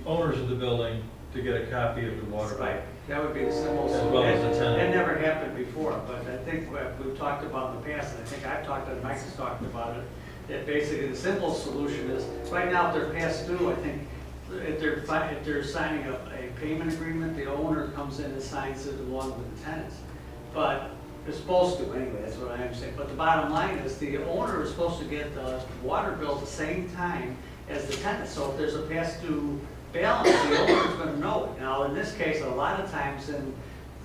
owners of the building to get a copy of the water bill. Right, that would be the simple. As well as the tenant. That never happened before, but I think what we've talked about in the past, and I think I've talked, and Mike has talked about it, that basically the simple solution is, right now, if they're past due, I think, if they're signing a payment agreement, the owner comes in and signs it along with the tenants. But they're supposed to, anyway, that's what I am saying. But the bottom line is, the owner is supposed to get the water bill at the same time as the tenant. So if there's a past due balance, the owner's gonna know it. Now, in this case, a lot of times in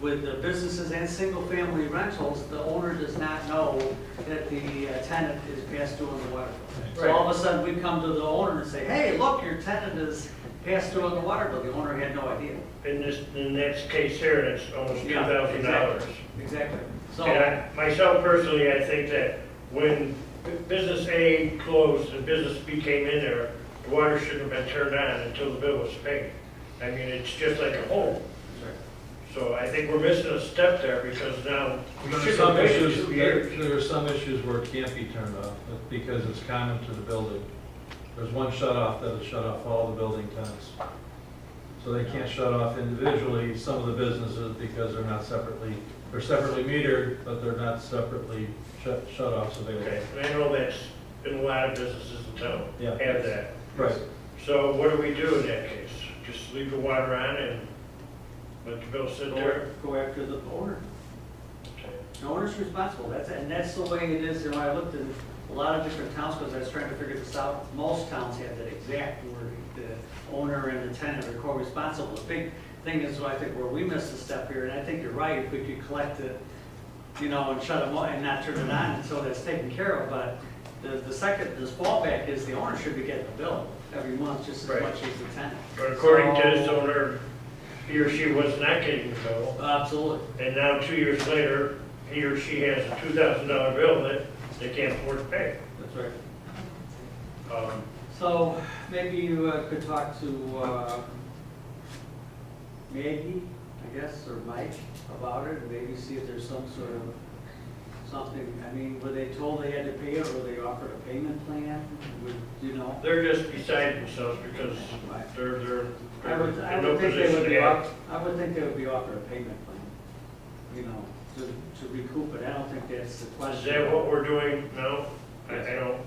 with the businesses and single-family rentals, the owner does not know that the tenant is past due on the water bill. So all of a sudden, we come to the owner and say, hey, look, your tenant is past due on the water bill. The owner had no idea. In that case here, it's almost $2,000. Exactly. So, And myself personally, I think that when business A closed and business B came in there, the water shouldn't have been turned on until the bill was paid. I mean, it's just like a home. So I think we're missing a step there because now we There are should some have paid issues, 2 years. there are some issues where it can't be turned off, because it's common to the building. There's one shut off that will shut off all the building tenants. So they can't shut off individually some of the businesses because they're separately metered, but they're not separately shut offs available. Okay, and I know that's been a lot of businesses in town Yeah. have that. Right. So what do we do in that case? Just leave the water on and let the bill sit there? go after the owner. Okay. The owner's responsible, that's the way it is, I looked at a lot of different towns, because I was trying to figure this out. Most towns have that exact wording, the owner and the tenant are co-responsible. The big thing is, I think, where we missed a step here, and I think you're right, if we could collect it, and shut them off and not turn it on until that's taken care of, but this fallback is the owner should be getting a bill every month, just as Right. much as the tenant. But according to this So- owner, he or she was not getting the bill. Absolutely. And now 2 years later, he or she has a $2,000 bill that they can't afford to pay. That's right. Um, So maybe you could talk to Maggie, I guess, or Mike about it, and maybe see if there's some sort of something. I mean, were they told they had to pay it, or were they offered a payment plan? They're just beside themselves because they're I would in no think they position would to be have. I would think they would be offered a payment plan, to recoup it. I don't think that's the Is question. that what we're doing now? I don't,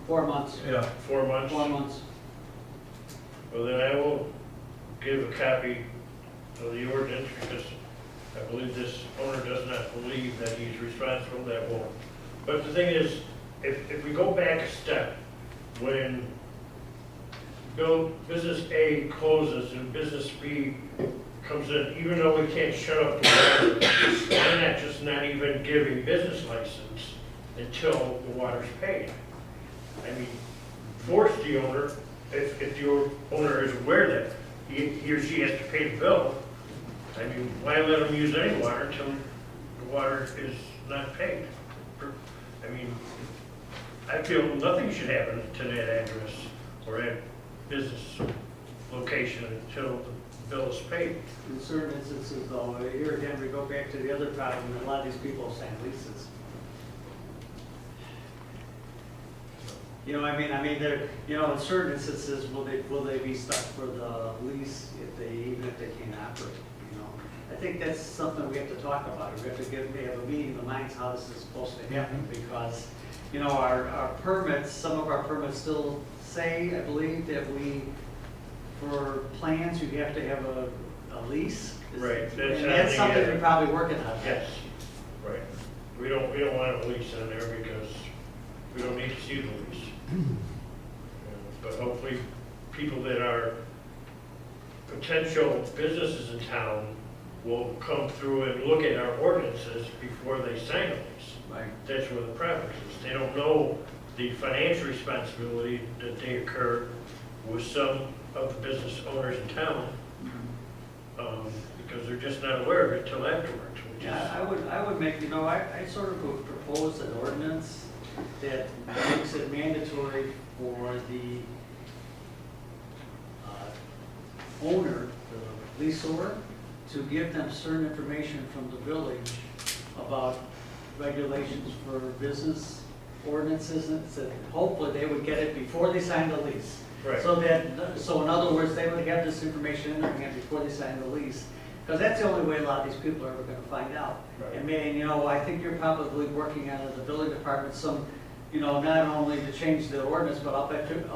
4 months. Yeah. 4 months? 4 months. Well, then I will give a copy of the ordinance because I believe this owner does not believe that he's responsible, that won't. But the thing is, if we go back a step, when business A closes and business B comes in, even though we can't shut up the water, why not just not even give a business license until the water's paid? I mean, force the owner, if the owner is aware that he or she has to pay the bill, I mean, why let them use any water until the water is not paid? I mean, I feel nothing should happen to that address or that business location until the bill is paid. In certain instances, though, here again, we go back to the other problem, that a lot of these people have signed leases. I mean, they're, in certain instances, will they be stuck for the lease even if they can't operate, I think that's something we have to talk about. We have to have a meeting of the minds how this is supposed to happen, because, our permits, some of our permits still say, I believe, that for plans, you have to have a lease. Right. And that's something we're probably working on. Yes, right. We don't want a lease on there because we don't need to see the lease. But hopefully, people that are potential businesses in town will come through and look at our ordinances before they sign a lease. Right. That's where the problem is. They don't know the financial responsibility that they occur with some of the business owners in town, because they're just not aware of it till afterwards. Yeah, I would make, I sort of would propose an ordinance that makes it mandatory for the owner, the leaseor, to give them certain information from the village about regulations for business ordinances, and so hopefully they would get it before they sign the lease. Right. So in other words, they would have this information in their hand before they sign the lease. Because that's the only way a lot of these people are ever going to find out. Right. And I think you're probably working out of the building department some, not only to change the ordinance, but I'll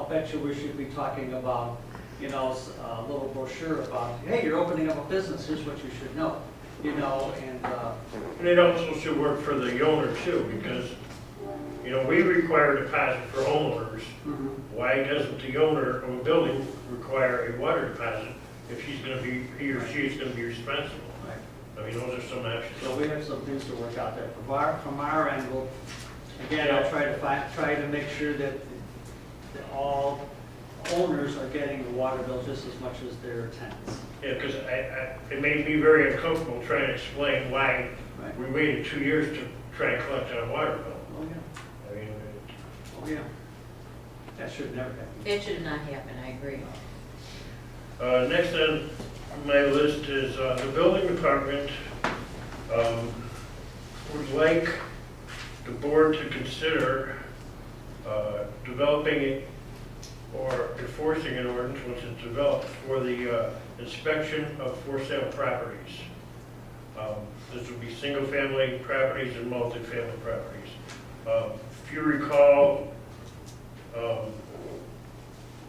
bet you we should be talking about, a little brochure about, hey, you're opening up a business, here's what you should know, And it also should work for the owner too, because, we require a deposit for homeowners. Why doesn't the owner of a building require a water deposit if he or she is going to be responsible? Right. I mean, those are some options. So we have some things to work out there. From our angle, again, I'll try to make sure that all owners are getting the water bill just as much as their tenants. Yeah, because it made me very uncomfortable trying to explain why Right. we waited 2 years to try and collect on a water bill. Oh, yeah. I mean, Oh, yeah. That should never happen. It should not happen, I agree. next on my list is the building department would like the board to consider developing it or enforcing an ordinance once it's developed for the inspection of for sale properties. This would be single-family properties and multifamily properties. If you recall,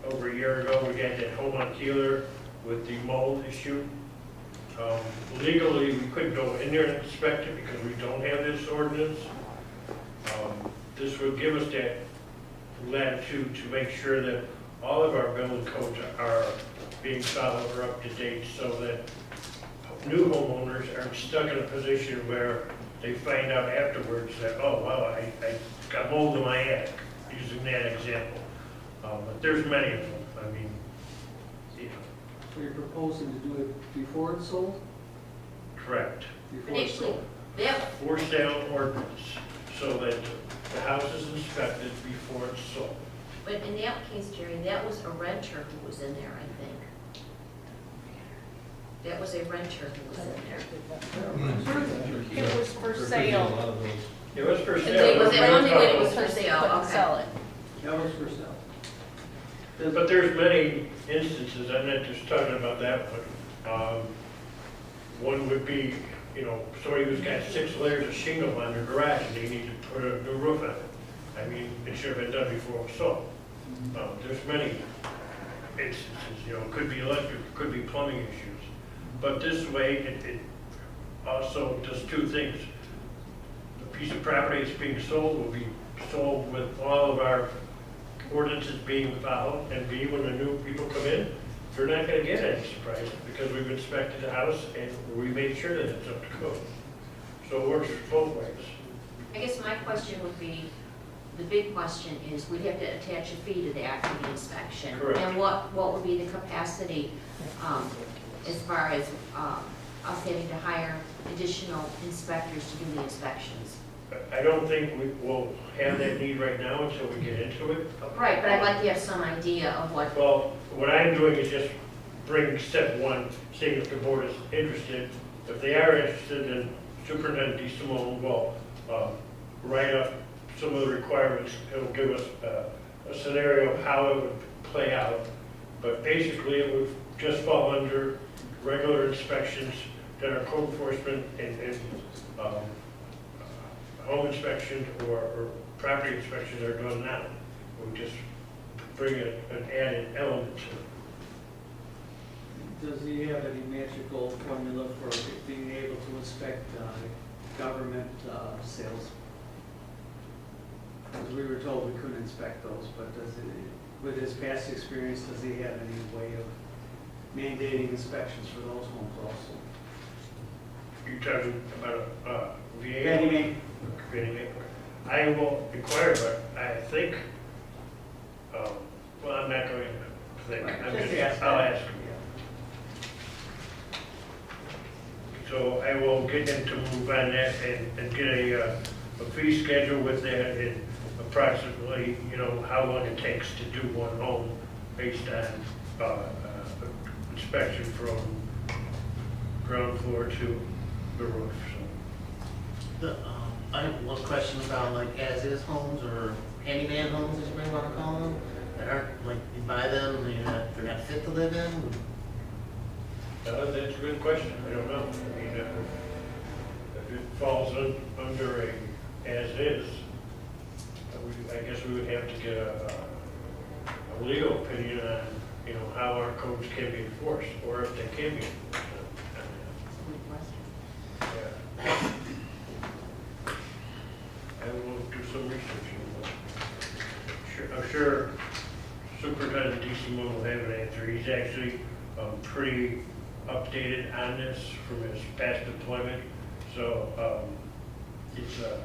over a year ago, we had that home on Keeler with the mold issue. Legally, we couldn't go in there and inspect it because we don't have this ordinance. This would give us that latitude to make sure that all of our building codes are being followed or up to date so that new homeowners aren't stuck in a position where they find out afterwards that, oh, wow, I got mold in my attic, using that example. But there's many of them. I mean, you know, So you're proposing to do it before it's sold? correct. Before it's Actually, sold? that, For sale ordinance, so that the house is inspected before it's sold. but in that case, Jerry, that was a renter who was in there, I think. That was a renter who was in there. It was for There could be a sale. lot of those. It was for And sale. they was, It it only when it was was for Because they sale, couldn't okay. sell it. That was for sale. But there's many instances, I'm not just talking about that one. One would be, you know, somebody who's got 6 layers of shingle on their garage and they need to put a new roof on it. I mean, it should have been done before it was sold. There's many instances, you know, it could be electric, it could be plumbing issues. But this way, it also does 2 things. The piece of property that's being sold will be sold with all of our ordinances being followed, and B, when the new people come in, they're not gonna get any surprises, because we've inspected the house and we made sure that it's up to code. So it works both ways. I guess my question would be, the big question is, we'd have to attach a fee to that for the inspection. Correct. And what would be the capacity, as far as, us having to hire additional inspectors to do the inspections? I don't think we will have that need right now until we get into it. Right, but I'd like to have some idea of what, Well, what I'm doing is just bring step 1, seeing if the board is interested. If they are interested, then Superintendent DeSimone will write up some of the requirements. It'll give us a scenario of how it would play out. But basically, it would just fall under regular inspections that are code enforcement and home inspections or property inspections are done now. We just bring an added element to it. Does he have any magical formula for being able to inspect government sales? Because we were told we couldn't inspect those, but with his past experience, does he have any way of mandating inspections for those homes also? You're talking about VA? Fannie Mae. Fannie Mae. I will inquire, but I think, well, I'm not going to think. I'll ask him. So I will get him to move on that and get a fee schedule with that and approximately, you know, how long it takes to do one home based on inspection from ground floor to the roof, so. I have one question about like as-is homes or handyman homes, as you may want to call them, that aren't, like, you buy them and they're not fit to live in. That's a good question, I don't know. I mean, if it falls under a as-is, I guess we would have to get a legal opinion on, you know, how our codes can be enforced, or if they can be enforced. Yeah. I will do some research. I'm sure Superintendent DeSimone will have an answer. He's actually pretty updated on this from his past employment. So it's an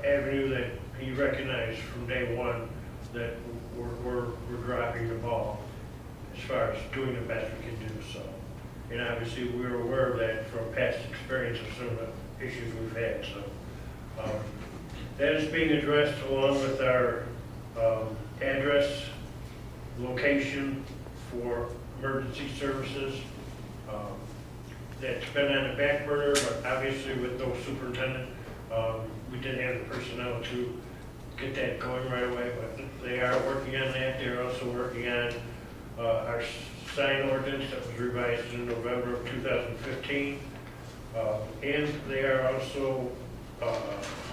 avenue that he recognized from day one that we're dropping the ball as far as doing the best we can do. So, and obviously we're aware of that from past experience of some of the issues we've had. So that is being addressed along with our address, location for emergency services. That's been on the back burner, but obviously with no superintendent, we didn't have the personnel to get that going right away, but they are working on that. They're also working on our sign ordinance that was revised in November of 2015. And they are also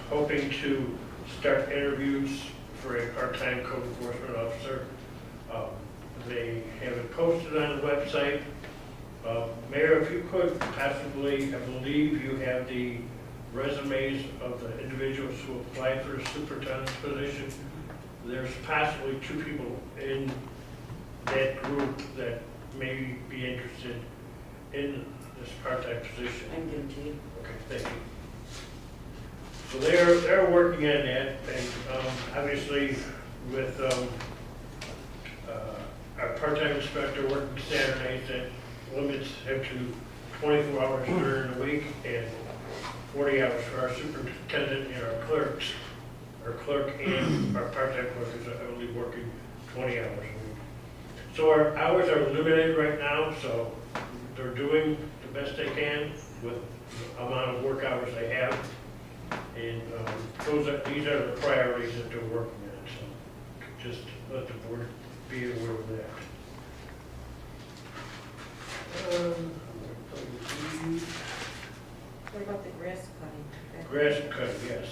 hoping to start interviews for a part-time code enforcement officer. They have it posted on the website. Mayor, if you could possibly, I believe you have the resumes of the individuals who applied for the superintendent's position. There's possibly 2 people in that group that may be interested in this part-time position. I'm giving to you. Okay, thank you. So they're working on that, and obviously with our part-time inspector working Saturdays, that limits him to 24 hours during the week and 40 hours for our superintendent and our clerks. Our clerk and our part-time clerk is only working 20 hours a week. So our hours are limited right now, so they're doing the best they can with the amount of work hours they have. And these are the priorities that they're working on, so just let the board be aware of that. What about the grass cutting? Grass cutting, yes.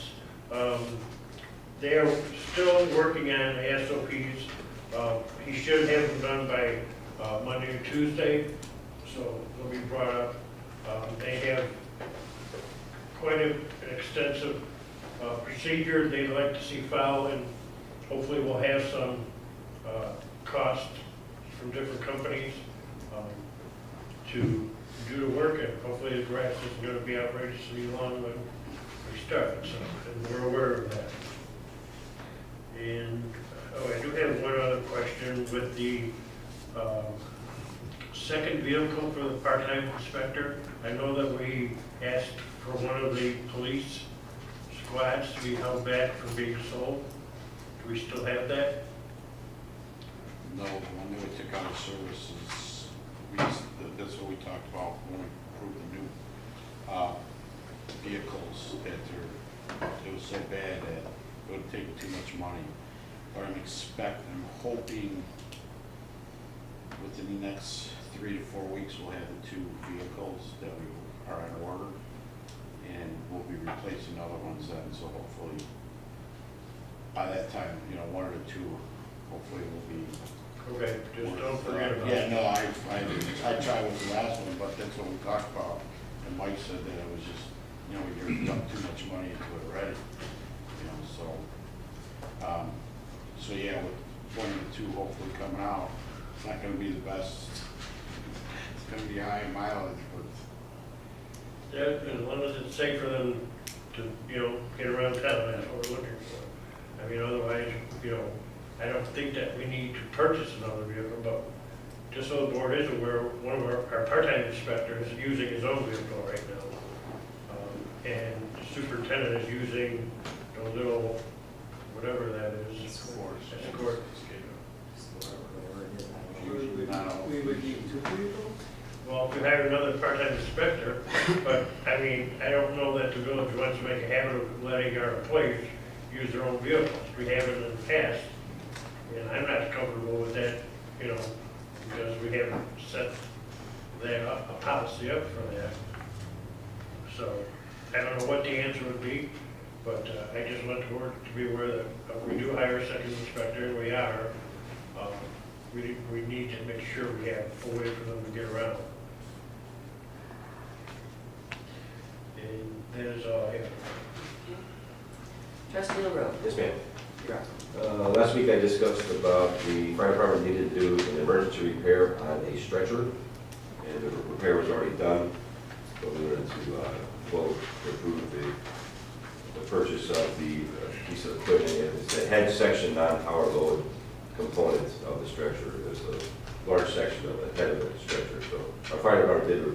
They are still working on the SOPs. He should have them done by Monday or Tuesday, so they'll be brought up. They have quite an extensive procedure they'd like to see followed, and hopefully we'll have some cost from different companies to do the work, and hopefully the grass isn't going to be outrageously long when we start, so and we're aware of that. And I do have one other question with the second vehicle for the part-time inspector. I know that we asked for one of the police squads to be held back from being sold. Do we still have that? No, the one that we took out of service is, that's what we talked about when we approved the new vehicles, that it was so bad that it would take too much money. But I'm hoping within the next 3 to 4 weeks, we'll have the 2 vehicles that we are in order, and we'll be replacing other ones then, so hopefully by that time, 1 or 2 hopefully will be. Okay, just don't forget about it. Yeah, no, I tried with the last one, but that's what we talked about, and Mike said that it was just, you're dumping too much money into it already, so yeah, with 1 or 2 hopefully coming out, it's not gonna be the best, it's gonna be high in mileage, but. Yeah, as long as it's safe for them to, get around town, that's what we're looking for. I mean, otherwise, I don't think that we need to purchase another vehicle, but just so the board is aware, one of our part-time inspectors is using his own vehicle right now. And the superintendent is using the little, whatever that is. Escort. We would need 2 vehicles? Well, if we hire another part-time inspector, but, I mean, I don't know that the village wants to make a habit of letting our employees use their own vehicles. We have it in the past, and I'm not comfortable with that, because we haven't set that up, a policy up for that. So, I don't know what the answer would be, but I just want the board to be aware that if we do hire a second inspector, and we are, we need to make sure we have a way for them to get around. And that is all I have. Trustee LaRue. Yes, ma'am. You're up. Last week I discussed about the fire department needed to do an emergency repair on a stretcher, and repair was already done, but we wanted to vote to approve the purchase of the piece of equipment. It's the head section non-power load component of the stretcher. There's a large section of the head of the stretcher. So our fire department did the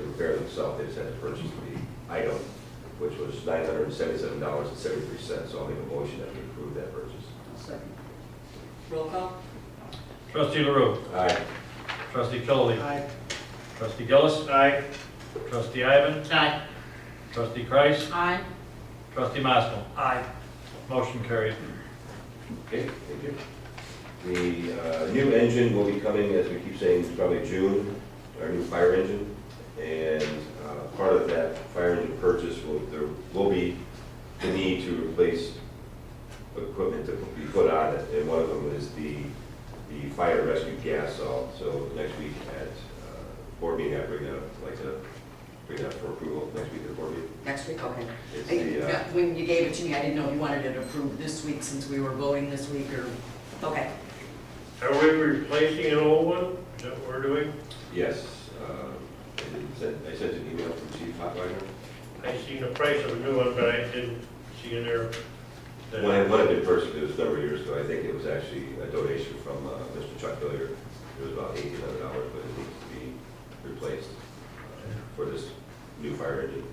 repair themselves. They just had to purchase the item, which was $977.73. So I'll make a motion that we approve that purchase. Second. Roll call? Trustee LaRue. Aye. Trustee Kelly. Aye. Trustee Gillis. Aye. Trustee Ivan. Aye. Trustee Kreis. Aye. Trustee Maskell. Aye. Motion carried. Okay, thank you. The new engine will be coming, as we keep saying, probably June, our new fire engine. And part of that fire engine purchase, there will be the need to replace equipment to be put on it. And one of them is the fire rescue gas saw. So next week at board meeting, I'd like to bring that for approval next week at the board meeting. Next week, okay. It's When you gave it to me, I didn't know if you wanted it approved this week since we were voting this week or, okay. Are we replacing an old one? Is that what we're doing? Yes, I sent an email from Chief Hotwire. I seen the price of a new one, but I didn't see in there that. When it had been purchased, it was a number of years ago. I think it was actually a donation from Mr. Chuck Hilliard. It was about $1,800, but it needs to be replaced for this new fire engine.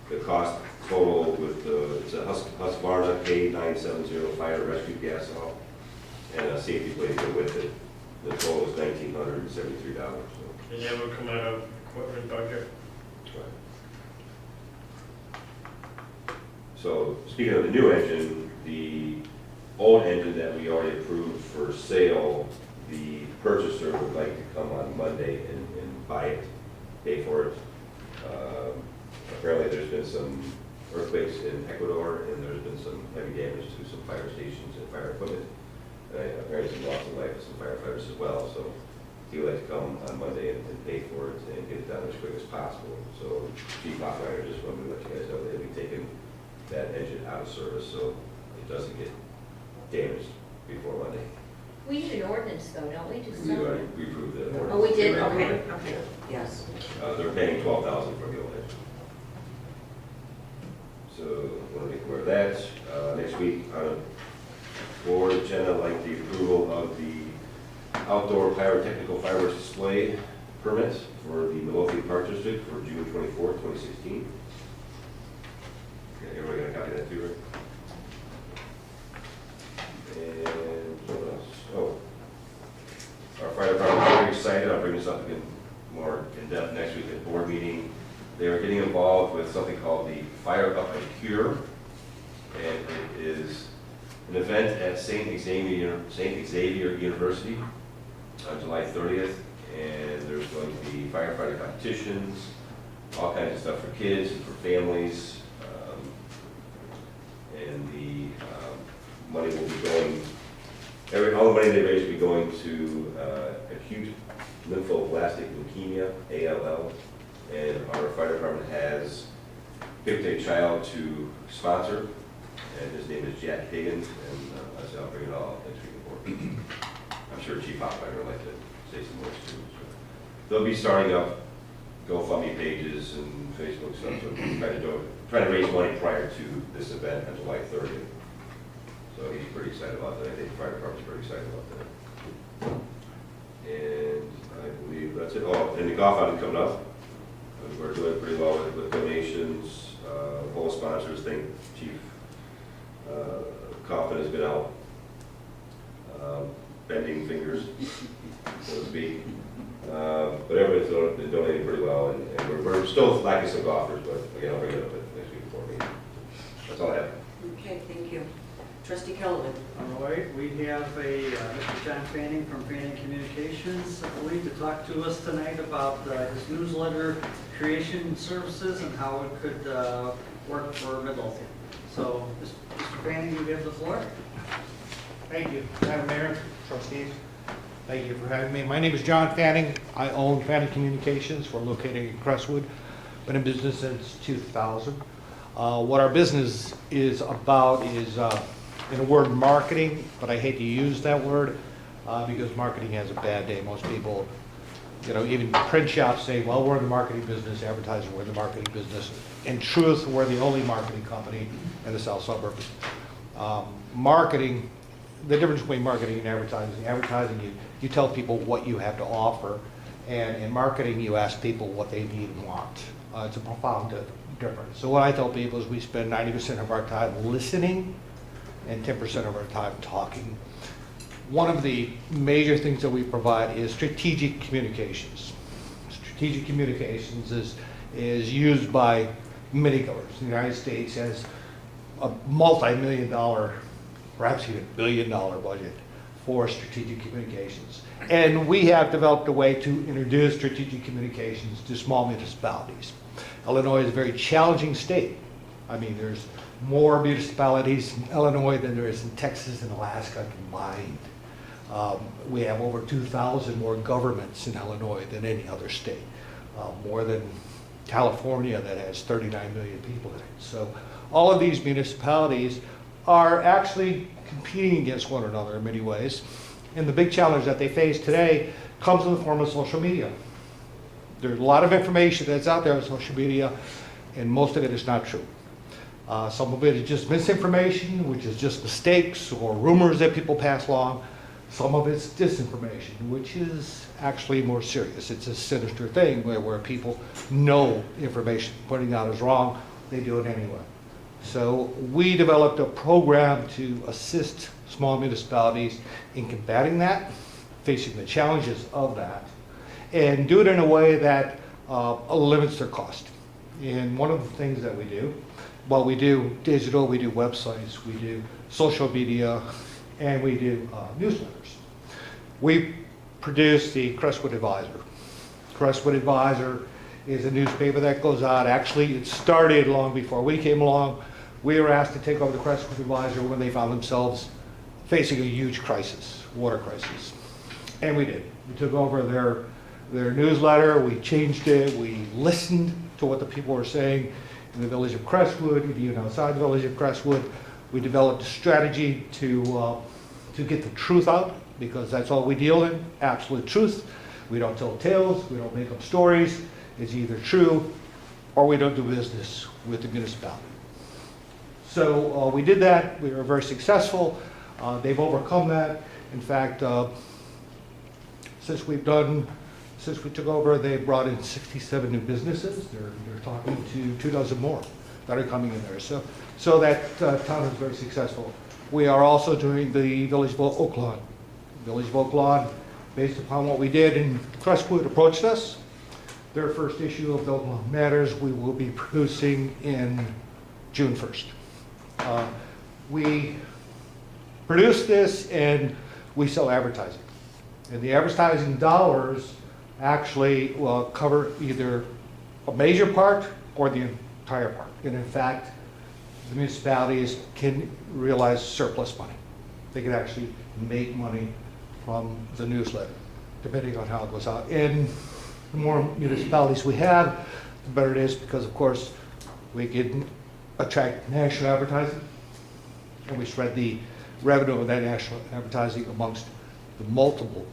The cost total with it's a Husqvarna K970 fire rescue gas saw and a safety blade to go with it. The total is $1,973. And that would come out of equipment budget. So speaking of the new engine, the old engine that we already approved for sale, the purchaser would like to come on Monday and buy it, pay for it. Apparently there's been some earthquakes in Ecuador and there's been some heavy damage to some fire stations and fire equipment. Apparently some loss of life of some firefighters as well. So he would like to come on Monday and pay for it and get it done as quick as possible. So Chief Hotwire just wanted to let you guys know that he'll be taking that engine out of service so it doesn't get damaged before Monday. We need an ordinance though, don't we, to We sell? already approved the ordinance. Oh, we did, okay, okay. Yes. They're paying $12,000 for the old engine. So I want to make aware of that. Next week on board agenda, I'd like the approval of the outdoor pyrotechnical fireworks display permit for the Midlothian Park District for June 24th, 2016. Okay, everybody got a copy of that too, right? And what else? Oh, our fire department is very excited. I'll bring this up again more in depth next week at board meeting. They are getting involved with something called the Fire Up and Cure, and it is an event at St. Xavier University on July 30th, and there's going to be firefighter competitions, all kinds of stuff for kids and for families, and the money will be going, all the money they raise will be going to acute lymphoblastic leukemia, ALL, and our fire department has picked a child to sponsor, and his name is Jack Higgins, and I said I'll bring it all up next week at board. I'm sure Chief Hotwire would like to say some words too. So they'll be starting up GoFundMe pages and Facebook stuff, so trying to raise money prior to this event on July 30th. So he's pretty excited about that. I think the fire department's pretty excited about that. And I believe that's it. Oh, and the golf outing coming up. We're doing pretty well with donations. All sponsors, thank Chief Coffin has been out bending fingers, so to speak. But everybody's been donating pretty well, and we're still lacking some golfers, but again, I'll bring it up next week before me. That's all I have. Okay, thank you. Trustee Kelly. All right, we have Mr. John Fanning from Fanning Communications, I believe, to talk to us tonight about his newsletter creation services and how it could work for Midlothian. So, Mr. Fanning, you have the floor. Thank you, Madam Mayor, trustees. Thank you for having me. My name is John Fanning. I own Fanning Communications. We're located in Crestwood. Been in business since 2000. What our business is about is, in a word, marketing, but I hate to use that word because marketing has a bad day. Most people You know, even print shops say, well, we're in the marketing business, advertising, we're in the marketing business. In truth, we're the only marketing company in the south suburbs. Marketing, the difference between marketing and advertising, you tell people what you have to offer, and in marketing, you ask people what they need and want. It's a profound difference. So what I tell people is we spend 90% of our time listening and 10% of our time talking. One of the major things that we provide is strategic communications. Strategic communications is used by many governments. The United States has a multi-million-dollar, perhaps even billion-dollar budget for strategic communications. And we have developed a way to introduce strategic communications to small municipalities. Illinois is a very challenging state. I mean, there's more municipalities in Illinois than there is in Texas and Alaska combined. We have over 2,000 more governments in Illinois than any other state, more than California that has 39 million people in it. So all of these municipalities are actually competing against one another in many ways. And the big challenge that they face today comes in the form of social media. There's a lot of information that's out there on social media, and most of it is not true. Some of it is just misinformation, which is just mistakes or rumors that people pass along. Some of it's disinformation, which is actually more serious. It's a sinister thing where people know information putting out is wrong, they do it anyway. So we developed a program to assist small municipalities in combating that, facing the challenges of that, and do it in a way that limits their cost. And one of the things that we do, well, we do digital, we do websites, we do social media, and we do newsletters. We produce the Crestwood Advisor. Crestwood Advisor is a newspaper that goes out. Actually, it started long before we came along. We were asked to take over the Crestwood Advisor when they found themselves facing a huge crisis, water crisis. And we did. We took over their newsletter, we changed it, we listened to what the people were saying in the village of Crestwood, even outside the village of Crestwood. We developed a strategy to get the truth out, because that's all we deal in, absolute truth. We don't tell tales, we don't make up stories. It's either true or we don't do business with the municipality. So we did that, we were very successful. They've overcome that. In fact, since we took over, they brought in 67 new businesses. They're talking to 2 dozen more that are coming in there. So that town is very successful. We are also doing the Village of Oak Lawn. Village of Oak Lawn, based upon what we did in Crestwood, approached us. Their first issue of the Oak Lawn Matters we will be producing in June 1st. We produce this and we sell advertising. And the advertising dollars actually will cover either a major part or the entire part. And in fact, the municipalities can realize surplus money. They can actually make money from the newsletter, depending on how it goes out. And the more municipalities we have, the better it is, because of course we can attract national advertising, and we spread the revenue of that national advertising amongst the multiple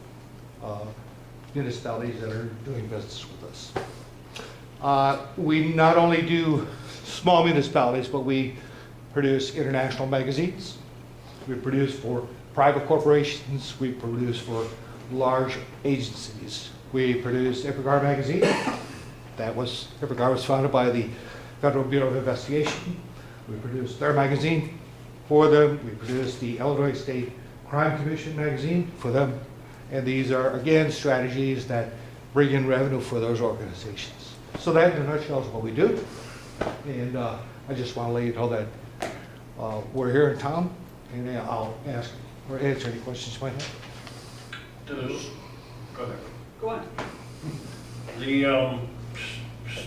municipalities that are doing business with us. We not only do small municipalities, but we produce international magazines. We produce for private corporations. We produce for large agencies. We produce Epigar magazine. Epigar was founded by the Federal Bureau of Investigation. We produced their magazine for them. We produced the Illinois State Crime Commission magazine for them. And these are, again, strategies that bring in revenue for those organizations. So that, in a nutshell, is what we do. And I just want to let you know that we're here in town, and I'll ask or answer any questions you might have. Go ahead. Go on. The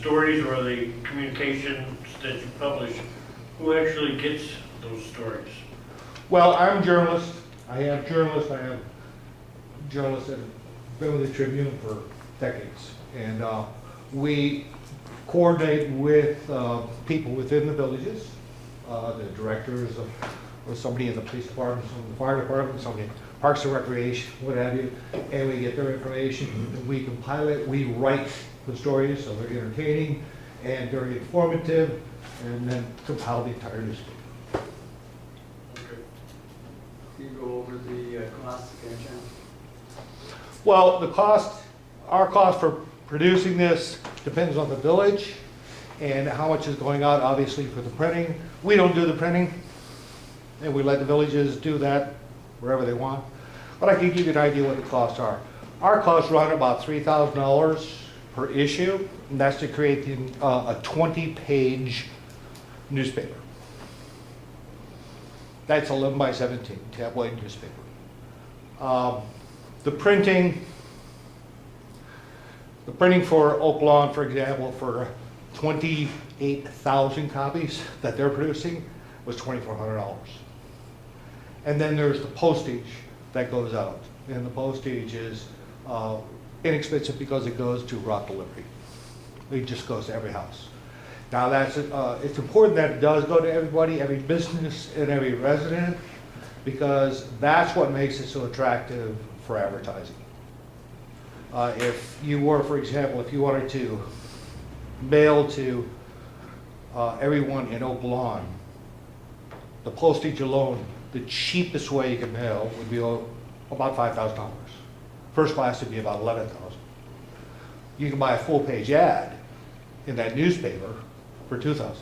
stories or the communications that you publish, who actually gets those stories? Well, I'm a journalist. I have journalists that have been with the Tribune for decades. And we coordinate with people within the villages, the directors or somebody in the police department, some in the fire department, somebody in the Parks and Recreation, what have you, and we get their information, and we compile it, we write the stories, so they're entertaining and very informative, and then compile the entire newspaper. Can you go over the costs again, John? Well, our cost for producing this depends on the village and how much is going out, obviously, for the printing. We don't do the printing, and we let the villages do that wherever they want. But I can give you an idea what the costs are. Our costs run about $3,000 per issue, and that's to create a 20-page newspaper. That's 11 by 17, tabloid newspaper. The printing for Oak Lawn, for example, for 28,000 copies that they're producing was $2,400. And then there's the postage that goes out. And the postage is inexpensive because it goes to rock delivery. It just goes to every house. Now it's important that it does go to everybody, every business and every resident, because that's what makes it so attractive for advertising. If you were, for example, if you wanted to mail to everyone in Oak Lawn, the postage alone, the cheapest way you could mail would be about $5,000. First class would be about $11,000. You can buy a full-page ad in that newspaper for $2,000.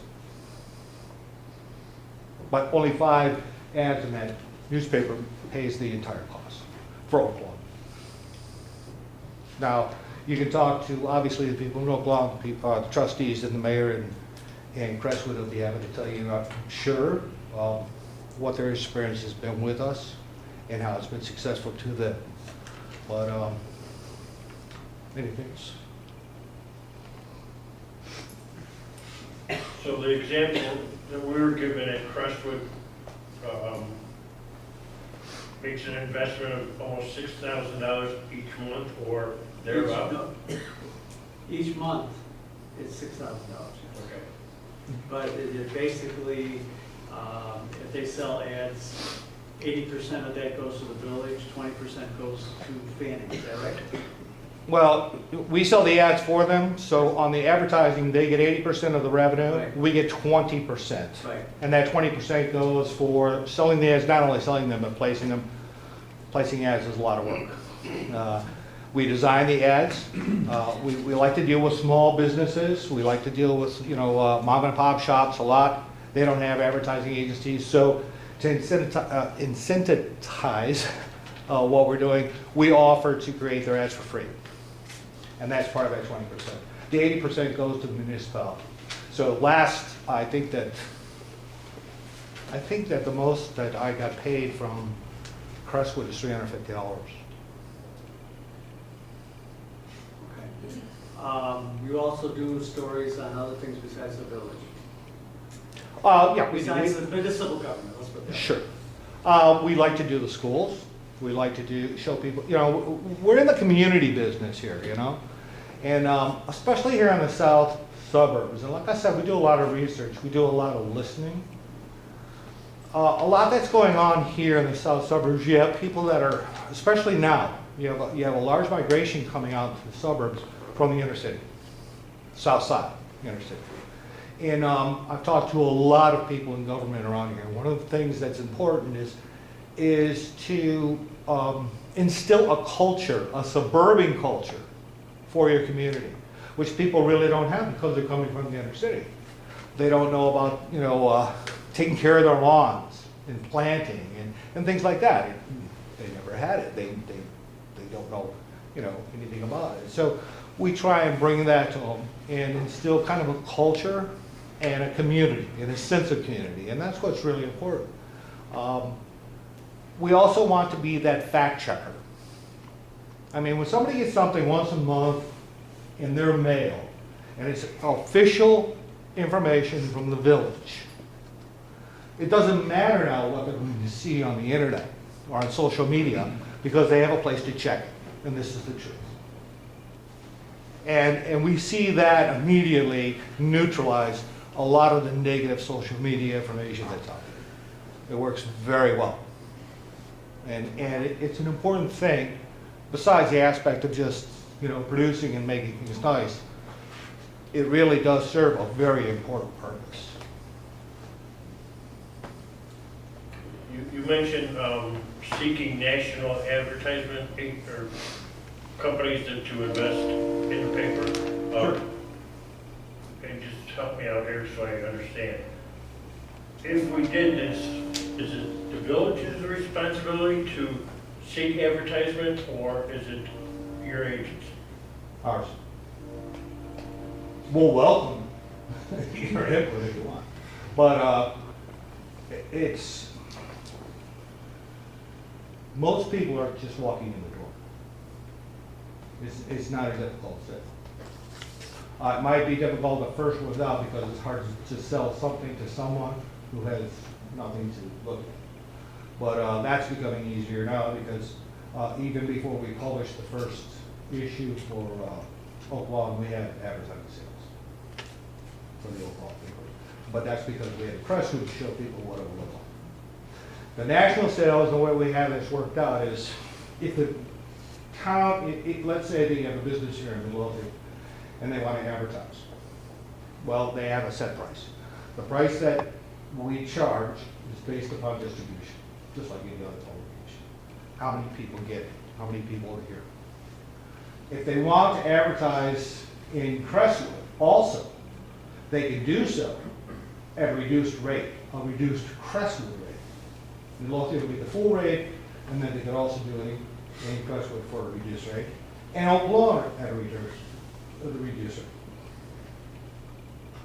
But only 5 ads in that newspaper pays the entire cost for Oak Lawn. Now, you can talk to, obviously, the people in Oak Lawn, the trustees and the mayor and Crestwood will be happy to tell you, I'm sure, what their experience has been with us and how it's been successful to them. But anything else? So the example that we were given at Crestwood makes an investment of almost $6,000 each month or thereabout. Each month, it's $6,000. Okay. But it basically, if they sell ads, 80% of that goes to the village, 20% goes to Fanning, is that right? Well, we sell the ads for them, so on the advertising, they get 80% of the revenue, Right. we get 20%. Right. And that 20% goes for selling the ads, not only selling them, but placing them. Placing ads is a lot of work. We design the ads. We like to deal with small businesses. We like to deal with, mom and pop shops a lot. They don't have advertising agencies, so to incentivize what we're doing, we offer to create their ads for free. And that's part of that 20%. The 80% goes to the municipality. So I think that the most that I got paid from Crestwood is $350. You also do stories on other things besides the village? Yeah, Besides the municipal government, let's put it that way. Sure. We like to do the schools. We like to show people, we're in the community business here, and especially here in the south suburbs. And like I said, we do a lot of research. We do a lot of listening. A lot that's going on here in the south suburbs. You have people that are, especially now, you have a large migration coming out to the suburbs from the inner city, south side inner city. And I've talked to a lot of people in government around here. One of the things that's important is to instill a culture, a suburban culture for your community, which people really don't have because they're coming from the inner city. They don't know about, taking care of their lawns and planting and things like that. They never had it. They don't know, anything about it. So we try and bring that to them and instill kind of a culture and a community, and a sense of community, and that's what's really important. We also want to be that fact checker. I mean, when somebody gets something once a month in their mail, and it's official information from the village, it doesn't matter now what they're going to see on the internet or on social media, because they have a place to check it, and this is the truth. And we see that immediately neutralize a lot of the negative social media information that's out there. It works very well. And it's an important thing, besides the aspect of just, producing and making things nice. It really does serve a very important purpose. You mentioned seeking national advertisement or companies to invest in the paper. Sure. And just help me out here so I understand. If we did this, is it the village's responsibility to seek advertisement, or is it your agency? Ours. We'll welcome your input if you want. But it's, most people are just walking in the door. It's not a difficult thing. It might be difficult the first ones out because it's hard to sell something to someone who has nothing to look at. But that's becoming easier now because even before we published the first issue for Oak Lawn, we had advertising sales for the Oak Lawn paper. But that's because we had a press room to show people what it would look like. The national sales, the way we have this worked out is if the town, let's say they have a business here in Midlothian and they want to advertise. Well, they have a set price. The price that we charge is based upon distribution, just like any other publication. How many people get it? How many people are here? If they want to advertise in Crestwood also, they can do so at a reduced rate, a reduced Crestwood rate. Midlothian would be the full rate, and then they could also do it in Crestwood for a reduced rate, and Oak Lawn at a reduced rate.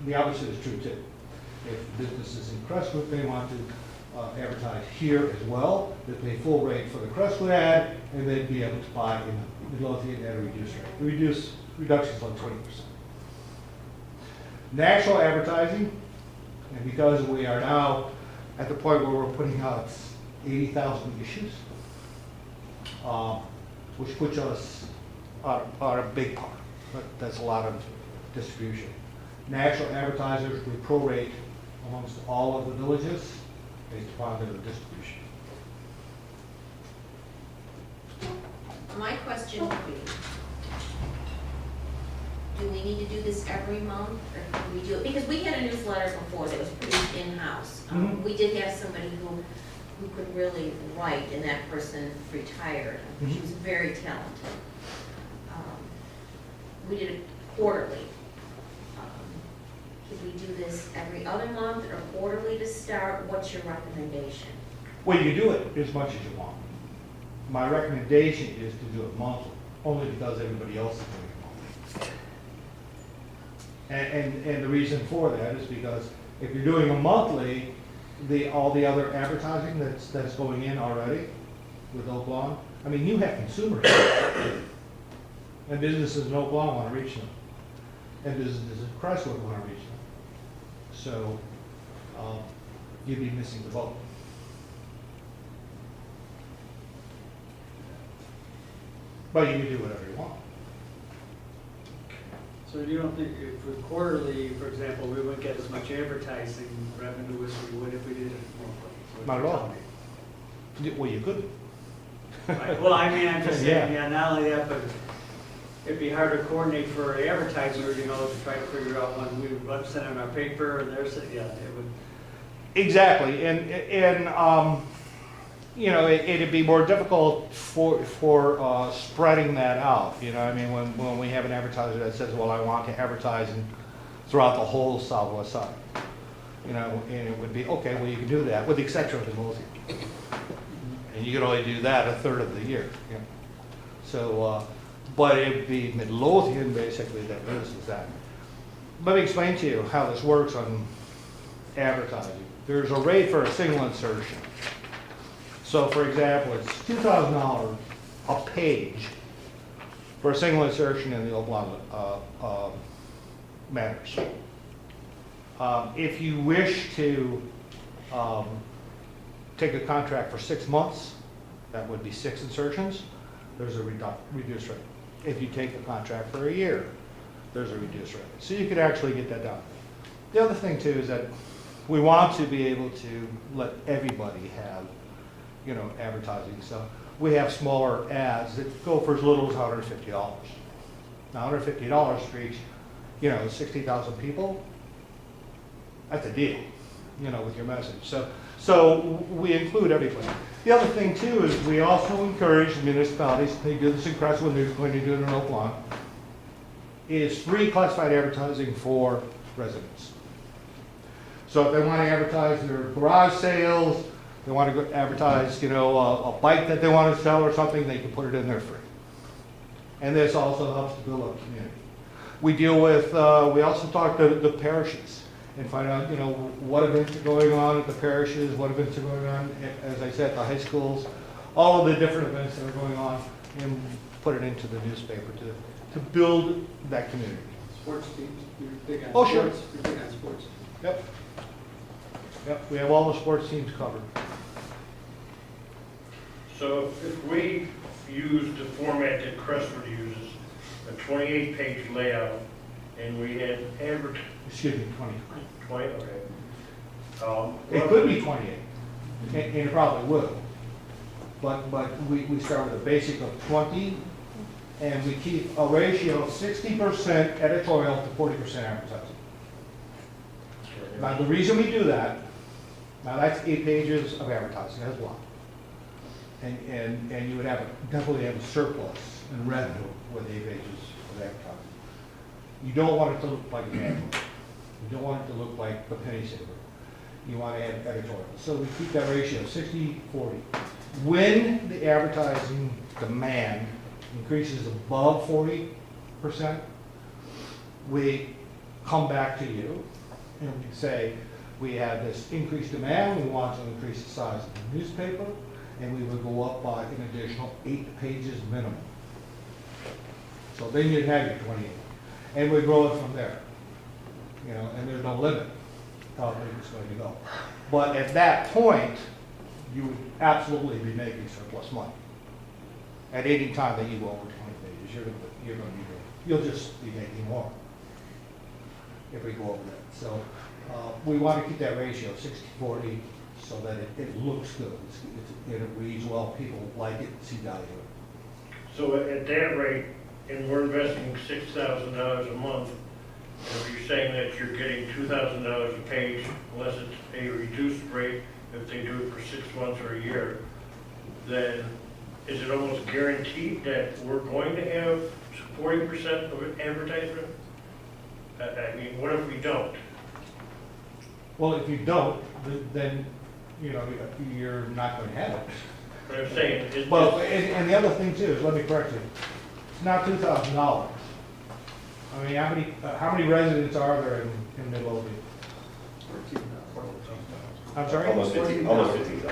The opposite is true too. If businesses in Crestwood, they want to advertise here as well, they pay full rate for the Crestwood ad, and they'd be able to buy in Midlothian at a reduced rate. Reductions on 20%. National advertising, and because we are now at the point where we're putting out 80,000 issues, which puts us on a big part. That's a lot of distribution. National advertisers, we prorate amongst all of the villages based upon their distribution. My question would be, do we need to do this every month, or can we do it? Because we had a newsletter before that was produced in-house. Mhm. We did have somebody who could really write, and that person retired. She Mhm. was very talented. We did it quarterly. Could we do this every other month or quarterly to start? What's your recommendation? Well, you do it as much as you want. My recommendation is to do it monthly, only because everybody else is doing it monthly. And the reason for that is because if you're doing a monthly, all the other advertising that's going in already with Oak Lawn, I mean, you have consumers. And businesses in Oak Lawn want to reach them. And businesses in Crestwood want to reach them. So you'd be missing the boat. But you can do whatever you want. So you don't think if we quarterly, for example, we wouldn't get as much advertising revenue as we would if we did it monthly? Not at all. Well, you couldn't. Right. Well, I mean, I'm just saying, Yeah. yeah, not only that, but it'd be hard to coordinate for advertisers, to try to figure out when we would send in our paper, and they're saying, yeah, it would. Exactly, and it'd be more difficult for spreading that out. I mean, when we have an advertiser that says, well, I want to advertise throughout the whole southwest side, and it would be, okay, well, you can do that, with the exception of Midlothian. And you can only do that a third of the year. So, but it would be Midlothian, basically, that is that. Let me explain to you how this works on advertising. There's a rate for a single insertion. So, for example, it's $2,000 a page for a single insertion in the Oak Lawn matters. If you wish to take a contract for 6 months, that would be 6 insertions. There's a reduced rate. If you take a contract for a year, there's a reduced rate. So you could actually get that down. The other thing too is that we want to be able to let everybody have advertising. So we have smaller ads that go for as little as $150. Now, $150 for each, 60,000 people, that's a deal, with your message. So we include everything. The other thing too is we also encourage municipalities, they do this in Crestwood, they're going to do it in Oak Lawn, is free classified advertising for residents. So if they want to advertise their garage sales, they want to advertise, a bike that they want to sell or something, they can put it in there free. And this also helps to build up community. We deal with, we also talk to the parishes and find out, what events are going on at the parishes, what events are going on, as I said, at the high schools, all of the different events that are going on, and put it into the newspaper to build that community. Sports teams, you're big on Oh, sure. sports, you're big on sports. Yep. Yep, we have all the sports teams covered. So if we use the format that Crestwood uses, a 28-page layout, and we had Excuse me, 20. 20, okay. It could be 28, and it probably will. But we start with a basic of 20, and we keep a ratio of 60% editorial to 40% advertising. Now, the reason we do that, now that's 8 pages of advertising as well. And you would definitely have a surplus in revenue with 8 pages of advertising. You don't want it to look like an ad. You don't want it to look like a penny saver. You want to add editorial. So we keep that ratio 60-40. When the advertising demand increases above 40%, we come back to you and we say, we have this increased demand, we want to increase the size of the newspaper, and we would go up by an additional 8 pages minimum. So then you'd have your 28. And we grow it from there. And there's no limit to how big it's going to go. But at that point, you would absolutely be making surplus money. At any time that you go over 20 pages, you'll just be making more if we go over that. So we want to keep that ratio 60-40 so that it looks good. It reads well, people like it, see value in it. So at that rate, and we're investing $6,000 a month, and if you're saying that you're getting $2,000 a page, unless it's a reduced rate, if they do it for 6 months or a year, then is it almost guaranteed that we're going to have 40% of advertisement? I mean, what if we don't? Well, if you don't, then, you're not going to have it. But I'm saying, Well, and the other thing too is, let me correct you, it's not $2,000. I mean, how many residents are there in Midlothian? I'm sorry? Almost 15,000.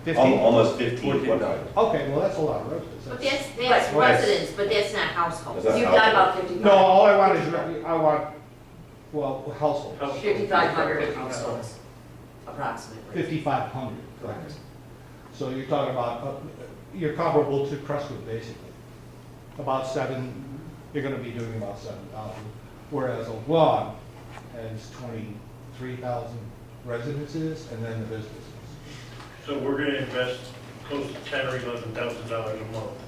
15? Almost 15. Okay, well, that's a lot of residents. But That's- that's residents, but that's not households. That's not You've got about 55. No, all I want is, households, 5,500 households, approximately. 5,500, correct. So you're talking about, you're comparable to Crestwood, basically. About 7, you're gonna be doing about 7,000, whereas Oak Lawn has 23,000 residences, and then the businesses. So we're gonna invest close to $10,000 or $11,000 a month,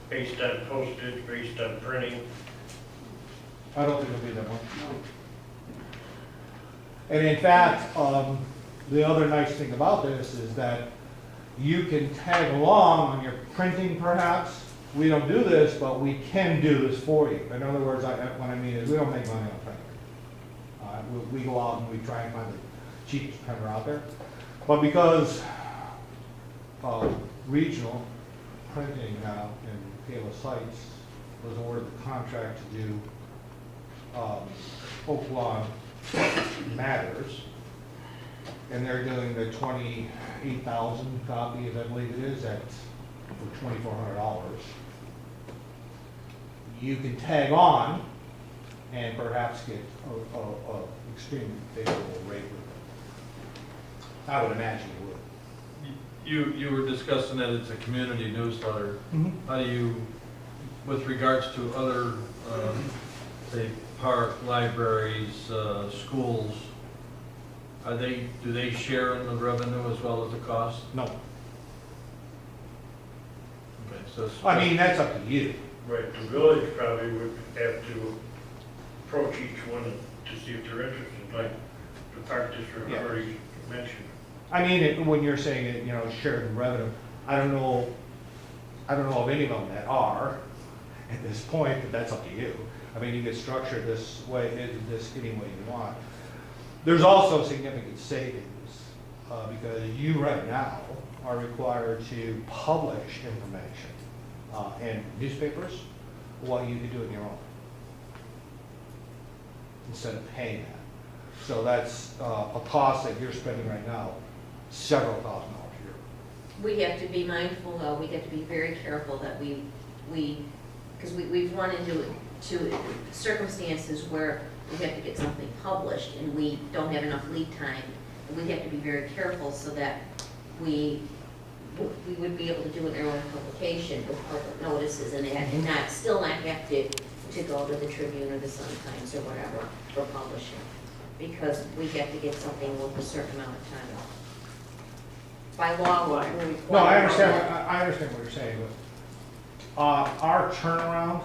based on postage, based on printing. I don't think it'll be that much. And in fact, the other nice thing about this is that you can tag along on your printing perhaps. We don't do this, but we can do this for you. In other words, what I mean is we don't make money on printing. We go out and we try and find the cheapest printer out there. But because regional printing now in Palos Heights was awarded the contract to do Oak Lawn Matters, and they're doing the 28,000 copies, I believe it is, for $2,400. You can tag on and perhaps get a extremely favorable rate with it. I would imagine you would. You were discussing that it's a community newsletter. Mhm. How do you, with regards to other, say, park, libraries, schools, do they share in the revenue as well as the cost? No. I mean, that's up to you. Right, the village probably would have to approach each one to see if they're interested, like the park district Yeah. already mentioned. I mean, when you're saying it, shared revenue, I don't know of any of them that are at this point, but that's up to you. I mean, you can structure this way, this any way you want. There's also significant savings, because you right now are required to publish information in newspapers, while you can do it on your own, instead of paying that. So that's a cost that you're spending right now, several $1,000s a year. We have to be mindful, though, we have to be very careful that because we've run into circumstances where we have to get something published and we don't have enough lead time. And we have to be very careful so that we would be able to do an our own publication with public notices and still not have to go to the Tribune or the Sun-Times or whatever for publishing. Because we have to get something with a certain amount of time. By law, we're required. No, I understand what you're saying, but our turnaround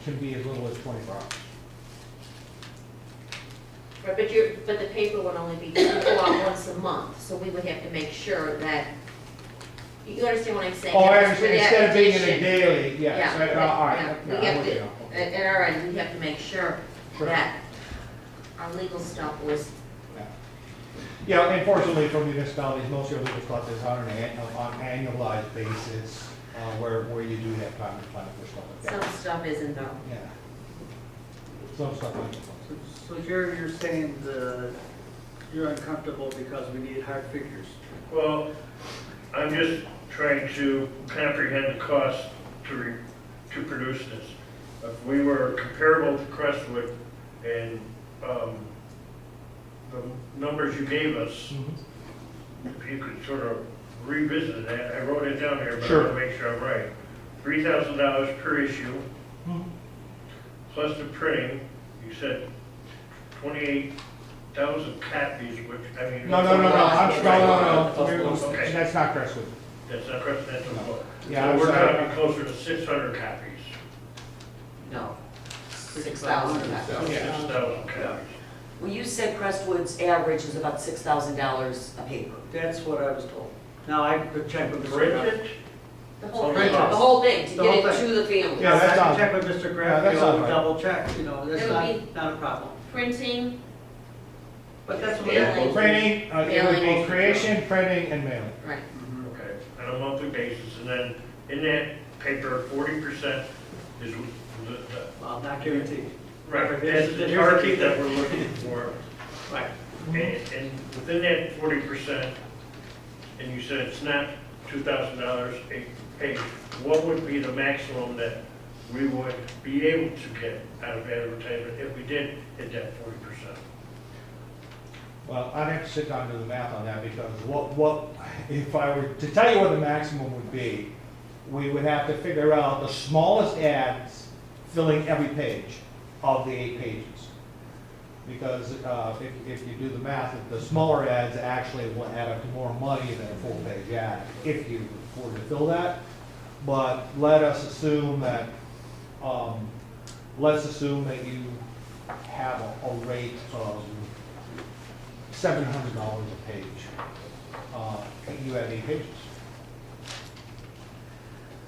can be as little as 24 hours. Right, but the paper would only be go out once a month, so we would have to make sure that, you understand what I'm saying? Oh, I For understand, that instead of being in a edition. daily, yes, Yeah, all right. yeah. Yeah, We I'm have with to, you. at our end, we have to make sure Sure. that our legal stuff was, Yeah, unfortunately for municipalities, most of your legal stuff is on an annualized basis, where you do have time to plan for stuff like that. some stuff isn't though. Yeah. Some stuff like that. So Jerry, you're saying you're uncomfortable because we need hard figures. Well, I'm just trying to comprehend the cost to produce this. If we were comparable to Crestwood and the numbers you gave us, if you could sort of revisit that, I wrote it down here, but I Sure. want to make sure I'm right. $3,000 per issue, plus the printing, you said 28,000 copies, which, I mean. No. Okay. That's not Crestwood. That's not correct, that's a book. Yeah, So I'm we're sorry. talking closer to 600 copies, No, 6,000. 6,000 copies. Well, you said Crestwood's average is about $6,000 a paper. That's what I was told. Now, I could check with Mr. Graff. Printed? The whole Oh, thing, right. the whole thing, to The get whole it thing. to the family. Yeah, that I sounds- can check with Mr. Yeah, Graff, that sounds right. double check, that's It would not a problem. Printing, But that's what Yeah. it Printing, it would be Mailing. creation, printing, and mailing. right. Okay, on a monthly basis, and then in that paper, 40% is the, Well, not guaranteed. right, Here's that's the- the here's the target key that thing. we're looking for. Right. And within that 40%, and you said it's not $2,000 a page, what would be the maximum that we would be able to get out of advertisement if we did hit that 40%? Well, I'd have to sit down and do the math on that, because if I were to tell you what the maximum would be, we would have to figure out the smallest ads filling every page of the 8 pages. Because if you do the math, the smaller ads actually will add up to more money than a full-page ad, if you afford to fill that. But let us assume that, you have a rate of $700 a page. You have 8 pages.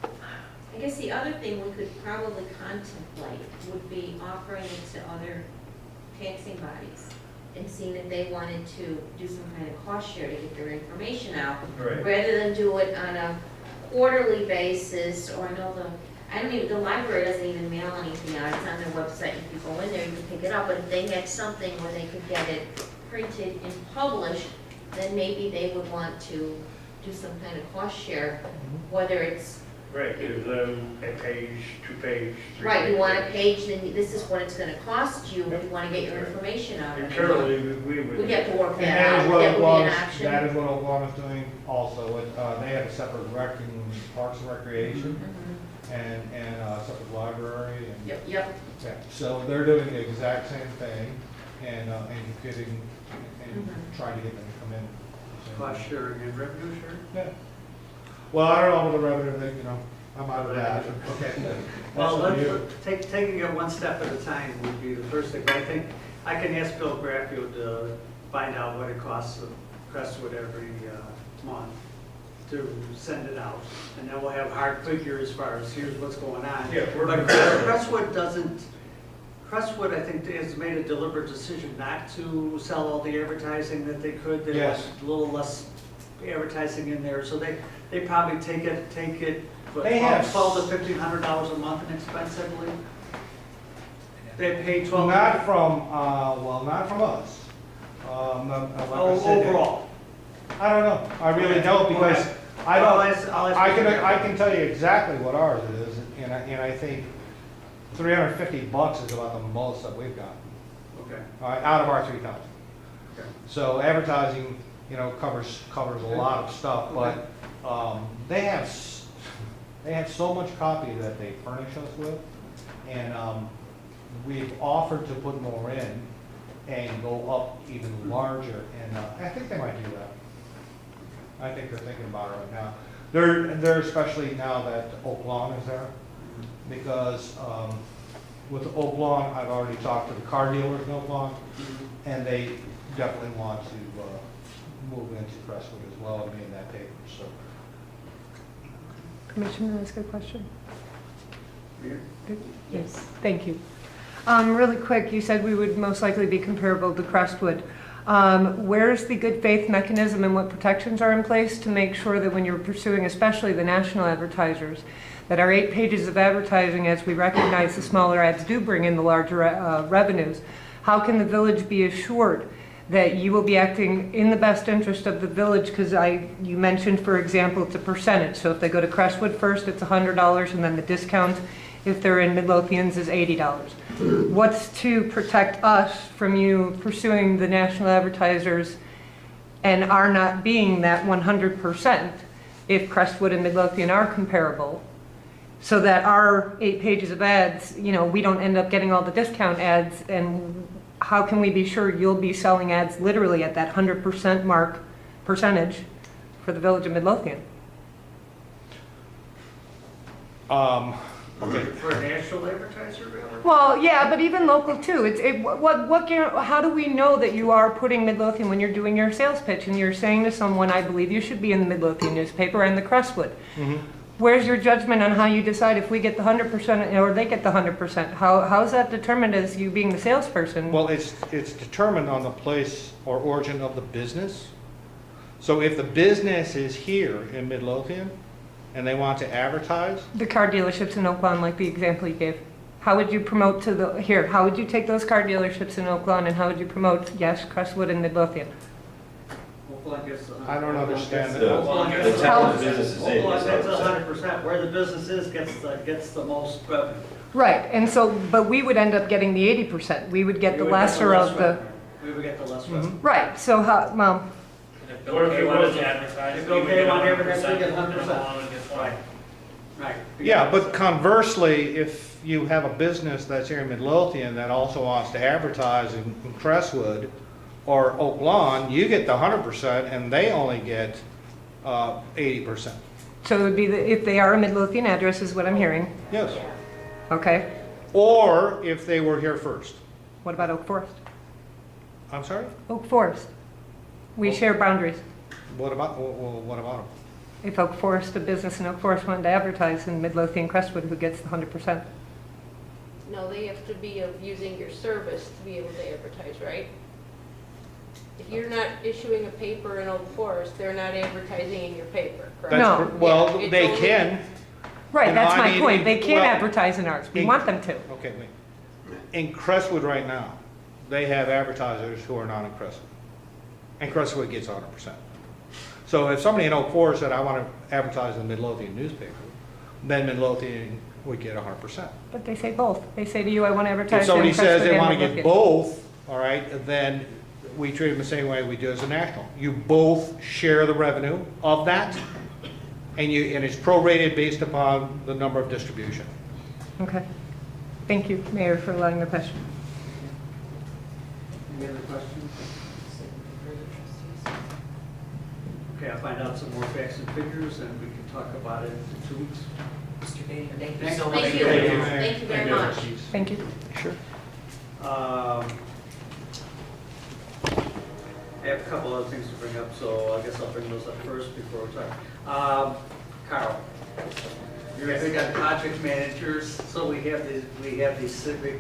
I guess the other thing we could probably contemplate would be offering it to other taxing bodies and seeing if they wanted to do some kind of cost share to get their information out. Right. Rather than do it on a quarterly basis, or the library doesn't even mail anything out, it's on their website, if you go in there, you can pick it up, but if they had something where they could get it printed and published, then maybe they would want to do some kind of cost share, whether it's, Right, give them a page, 2 page, 3 right, you want a page. page, then this is what it's gonna cost you, if you wanna get your information out. Internally, we would. We'd have to work And that that out, is that what would be an Oklahoma, option. that is what Oklahoma's doing also. They have a separate rec and Parks and Recreation, Mhm. and a separate library. And Yep, yeah, so they're doing the exact same thing, and getting, and Mhm. trying to get them to come in. Cost sharing and revenue sharing? Yeah. Well, I don't know about the revenue thing, you know, I'm out of that. Okay. Well, That's you. taking it one step at a time would be the first thing. But I think I can ask Bill Graffio to find out what it costs Crestwood every month to send it out. And then we'll have hard figure as far as here's what's going on. Yeah, we're- But Crestwood, I think, has made a deliberate decision not to sell all the advertising that they could. They Yes. want a little less advertising in there, so they probably take it, what, They have- $12 to $1,500 a month in expense, I believe? They pay 12. Not from, well, not from us. Like I said, Overall. I don't know, I really don't, because I I'll don't, ask I can tell you exactly what ours is, and I think $350 is about the most that we've got, Okay. out of our 3,000. Okay. So advertising, you know, covers a lot of stuff, but, they have so much copy that they furnish us with, and, we've offered to put more in and go up even larger, and, I think they might do that. I think they're thinking about it right now. They're especially now that Oak Lawn is there, because, with Oak Lawn, I've already talked to the car dealers in Oak Lawn, and they definitely want to, move into Crestwood as well and be in that paper, so. Commissioner, ask a question? Mayor? Yes, thank you. Really quick, you said we would most likely be comparable to Crestwood. Where's the good faith mechanism and what protections are in place to make sure that when you're pursuing, especially the national advertisers, that our 8 pages of advertising, as we recognize the smaller ads do bring in the larger revenues, how can the village be assured that you will be acting in the best interest of the village? Because you mentioned, for example, it's a percentage. So if they go to Crestwood first, it's $100, and then the discount, if they're in Midlothians, is $80. What's to protect us from you pursuing the national advertisers and our not being that 100% if Crestwood and Midlothian are comparable? So that our 8 pages of ads, you know, we don't end up getting all the discount ads, and how can we be sure you'll be selling ads literally at that 100% percentage for the village of Midlothian? Okay. For a national advertiser, really? Well, yeah, but even local too. How do we know that you are putting Midlothian when you're doing your sales pitch and you're saying to someone, I believe you should be in the Midlothian newspaper and the Crestwood? Mm-hmm. Where's your judgment on how you decide if we get the 100% or they get the 100%? How is that determined as you being the salesperson? Well, it's determined on the place or origin of the business. So if the business is here in Midlothian and they want to advertise, The car dealerships in Oak Lawn, like the example you gave. How would you promote how would you take those car dealerships in Oak Lawn and how would you promote, yes, Crestwood and Midlothian? I don't understand that. The town's business is in. That's 100%, where the business is gets the most revenue. Right, and so, but we would end up getting the 80%. We would get the lesser of the, We would get the less revenue. right, so how, well, If Bill K wanted to advertise, If we Bill would K get wanted to 100%, advertise, we get and 100%. Bill Allen gets 20. Right. Yeah, but conversely, if you have a business that's here in Midlothian that also wants to advertise in Crestwood or Oak Lawn, you get the 100% and they only get 80%. so it would be, if they are a Midlothian address is what I'm hearing, Yes. okay? Or if they were here first. What about Oak Forest? I'm sorry? Oak Forest. We share boundaries. What about them? If Oak Forest, a business in Oak Forest wanted to advertise in Midlothian Crestwood, who gets the 100%? No, they have to be of using your service to be able to advertise, right? If you're not issuing a paper in Oak Forest, they're not advertising in your paper, correct? No. Well, Yeah, it's they only- can. Right, You know, that's I my mean, point. They can't well, advertise in ours. We want them to. Okay, wait. In Crestwood right now, they have advertisers who are not in Crestwood. And Crestwood gets 100%. So if somebody in Oak Forest said, I want to advertise in the Midlothian newspaper, then Midlothian would get 100%. But they say both. They say to you, I want to If advertise in somebody Crestwood says they and want to get Midlothian. both, all right, then we treat them the same way we do as a national. You both share the revenue of that, and it's prorated based upon the number of distribution. Okay. Thank you, Mayor, for allowing the question. Any other questions? Okay, I'll find out some more facts and figures, and we can talk about it in 2 weeks. Mr. Baker, thank you Thank so you. much. Thank you, thank you very much. Thank you. Sure. I have a couple other things to bring up, so I guess I'll bring those up first before we talk. Carl, we got project managers, so we have the civic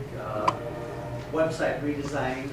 website redesign.